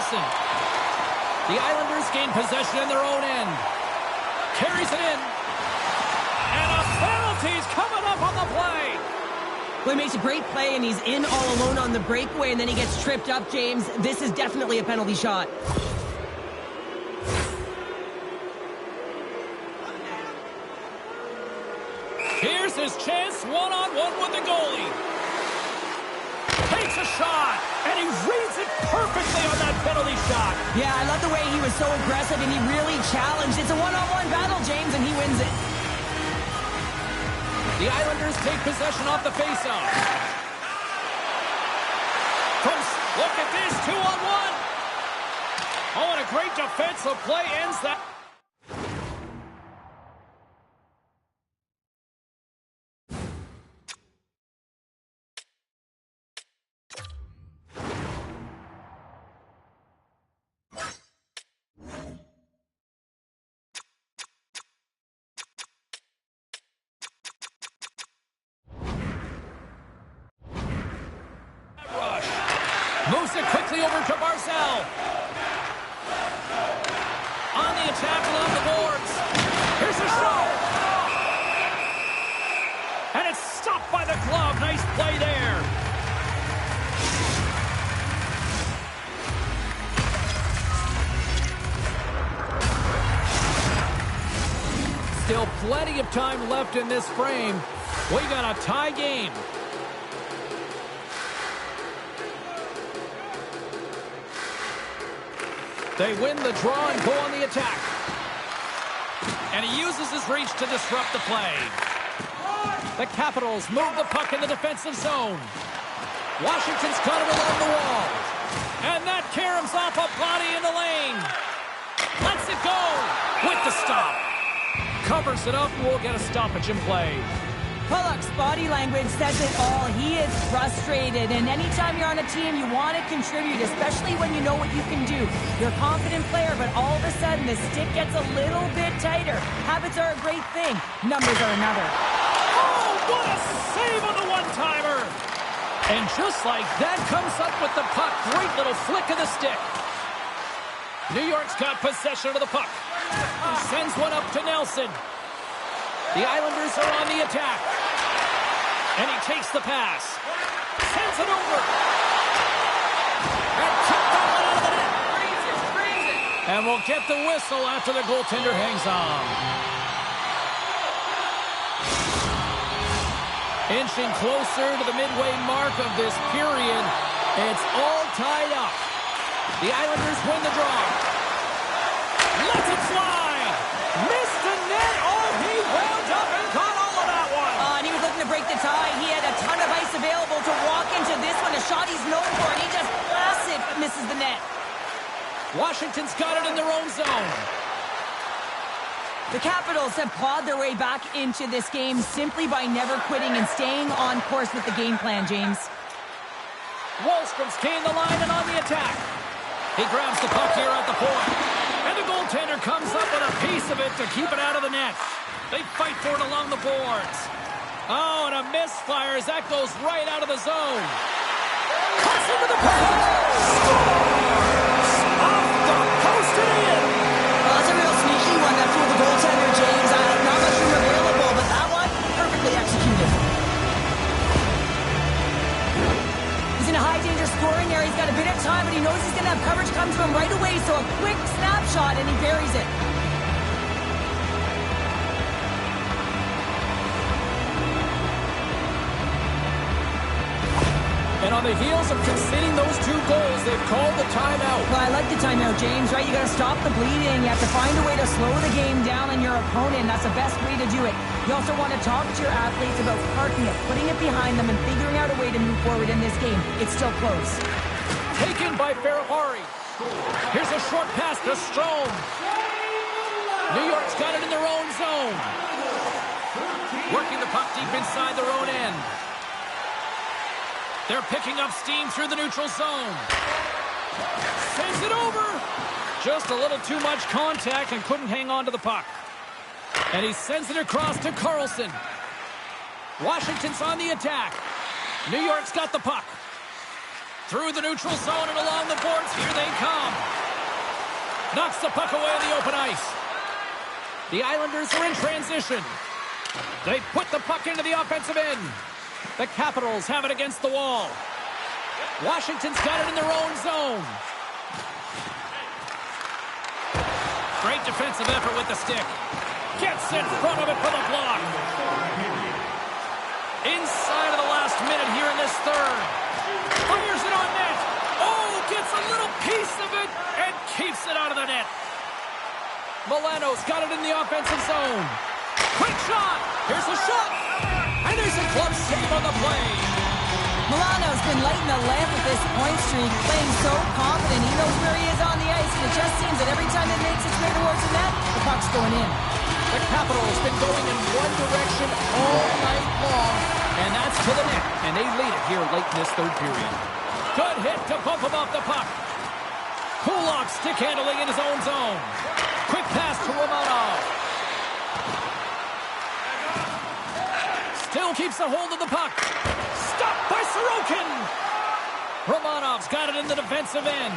Carlson. The Islanders gain possession in their own end. Carries it in. And a penalty's coming up on the play. Well, he makes a great play, and he's in all alone on the breakaway, and then he gets tripped up, James. This is definitely a penalty shot. Here's his chance, one-on-one with the goalie. Takes a shot, and he reads it perfectly on that penalty shot. Yeah, I love the way he was so aggressive, and he really challenged. It's a one-on-one battle, James, and he wins it. The Islanders take possession off the faceoff. Look at this, 2-on-1. Oh, and a great defensive play ends that. Moves it quickly over to Barzal. On the attack along the boards. Here's a shot. And it's stopped by the glove. Nice play there. Still plenty of time left in this frame. We got a tie game. They win the draw and go on the attack. And he uses his reach to disrupt the play. The Capitals move the puck in the defensive zone. Washington's got it along the wall. And that caroms off a body in the lane. Lets it go with the stop. Covers it up and we'll get a stoppage in play. Pollock's body language says it all. He is frustrated, and anytime you're on a team, you want to contribute, especially when you know what you can do. You're a confident player, but all of a sudden, the stick gets a little bit tighter. Habits are a great thing. Numbers are another. Oh, what a save on the one-timer! And just like that, comes up with the puck. Great little flick of the stick. New York's got possession of the puck. Sends one up to Nelson. The Islanders are on the attack. And he takes the pass. Sends it over. And tipped that one out of the net. Freeze it. And we'll get the whistle after the goaltender hangs on. Inching closer to the midway mark of this period. It's all tied up. The Islanders win the draw. Lets it fly. Missed the net. Oh, he wound up and caught all of that one. And he was looking to break the tie. He had a ton of ice available to walk into this one. A shot he's known for, and he just blasts it, but misses the net. Washington's got it in their own zone. The Capitals have clawed their way back into this game simply by never quitting and staying on course with the game plan, James. Wallstrom's gained the line and on the attack. He grabs the puck here at the point. And the goaltender comes up with a piece of it to keep it out of the net. They fight for it along the boards. Oh, and a misfire as that goes right out of the zone. Cuts into the post. Off the post and in. Well, that's a real sneaky one. That fooled the goaltender, James. Not much room available, but that one, perfectly executed. He's in a high-danger scoring area. He's got a bit of time, but he knows he's going to have coverage come to him right away, so a quick snapshot, and he buries it. And on the heels of conceding those 2 goals, they've called the timeout. Well, I like the timeout, James, right? You got to stop the bleeding. You have to find a way to slow the game down on your opponent. That's the best way to do it. You also want to talk to your athletes about parking it, putting it behind them, and figuring out a way to move forward in this game. It's still close. Taken by Ferrari. Here's a short pass to Strome. New York's got it in their own zone. Working the puck deep inside their own end. They're picking up steam through the neutral zone. Sends it over. Just a little too much contact and couldn't hang on to the puck. And he sends it across to Carlson. Washington's on the attack. New York's got the puck. Through the neutral zone and along the boards. Here they come. Knocks the puck away in the open ice. The Islanders are in transition. They put the puck into the offensive end. The Capitals have it against the wall. Washington's got it in their own zone. Great defensive effort with the stick. Gets in front of it for the block. Inside of the last minute here in this third. Fires it on net. Oh, gets a little piece of it and keeps it out of the net. Milano's got it in the offensive zone. Quick shot. Here's a shot. And there's a glove save on the play. Milano's been lighting the lamp with this point streak, playing so confident. He knows where he is on the ice, and it just seems that every time it makes its way towards the net, the puck's going in. The Capitals been going in one direction all night long, and that's to the net. And they lead it here late in this third period. Good hit to bump him off the puck. Kulak stick handling in his own zone. Quick pass to Romanov. Still keeps a hold of the puck. Stopped by Sorokin. Romanov's got it in the defensive end.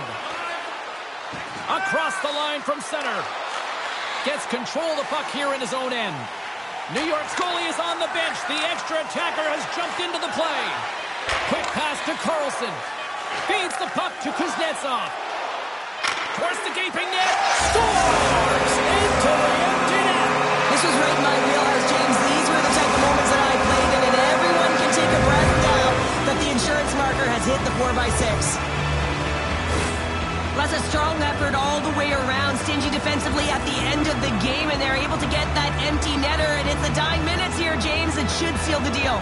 Across the line from center. Gets control of the puck here in his own end. New York's goalie is on the bench. The extra attacker has jumped into the play. Quick pass to Carlson. Feeds the puck to Kuznetsov. Towards the gaping net. Scores! Into the empty net. This was right in my wheelhouse, James. These were the type of moments that I played in, and everyone can take a breath now that the insurance marker has hit the 4x6. That's a strong effort all the way around. Stingy defensively at the end of the game, and they're able to get that empty netter, and it's the dying minutes here, James. It should seal the deal.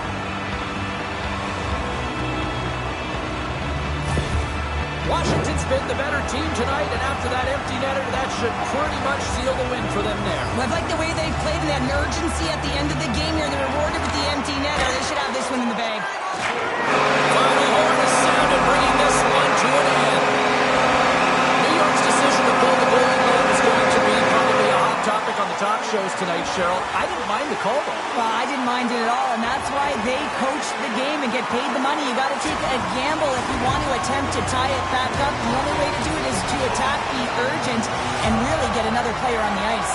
Washington's been the better team tonight, and after that empty netter, that should pretty much seal the win for them there. Well, I like the way they played and that urgency at the end of the game here. They're rewarded with the empty netter. They should have this one in the bag. Final horn is sounded, bringing this one to an end. New York's decision to pull the goalie game is going to be probably a hot topic on the talk shows tonight, Cheryl. I didn't mind the call, though. Well, I didn't mind it at all, and that's why they coach the game and get paid the money. You got to take a gamble if you want to attempt to tie it back up. The only way to do it is to attack the urgent and really get another player on the ice.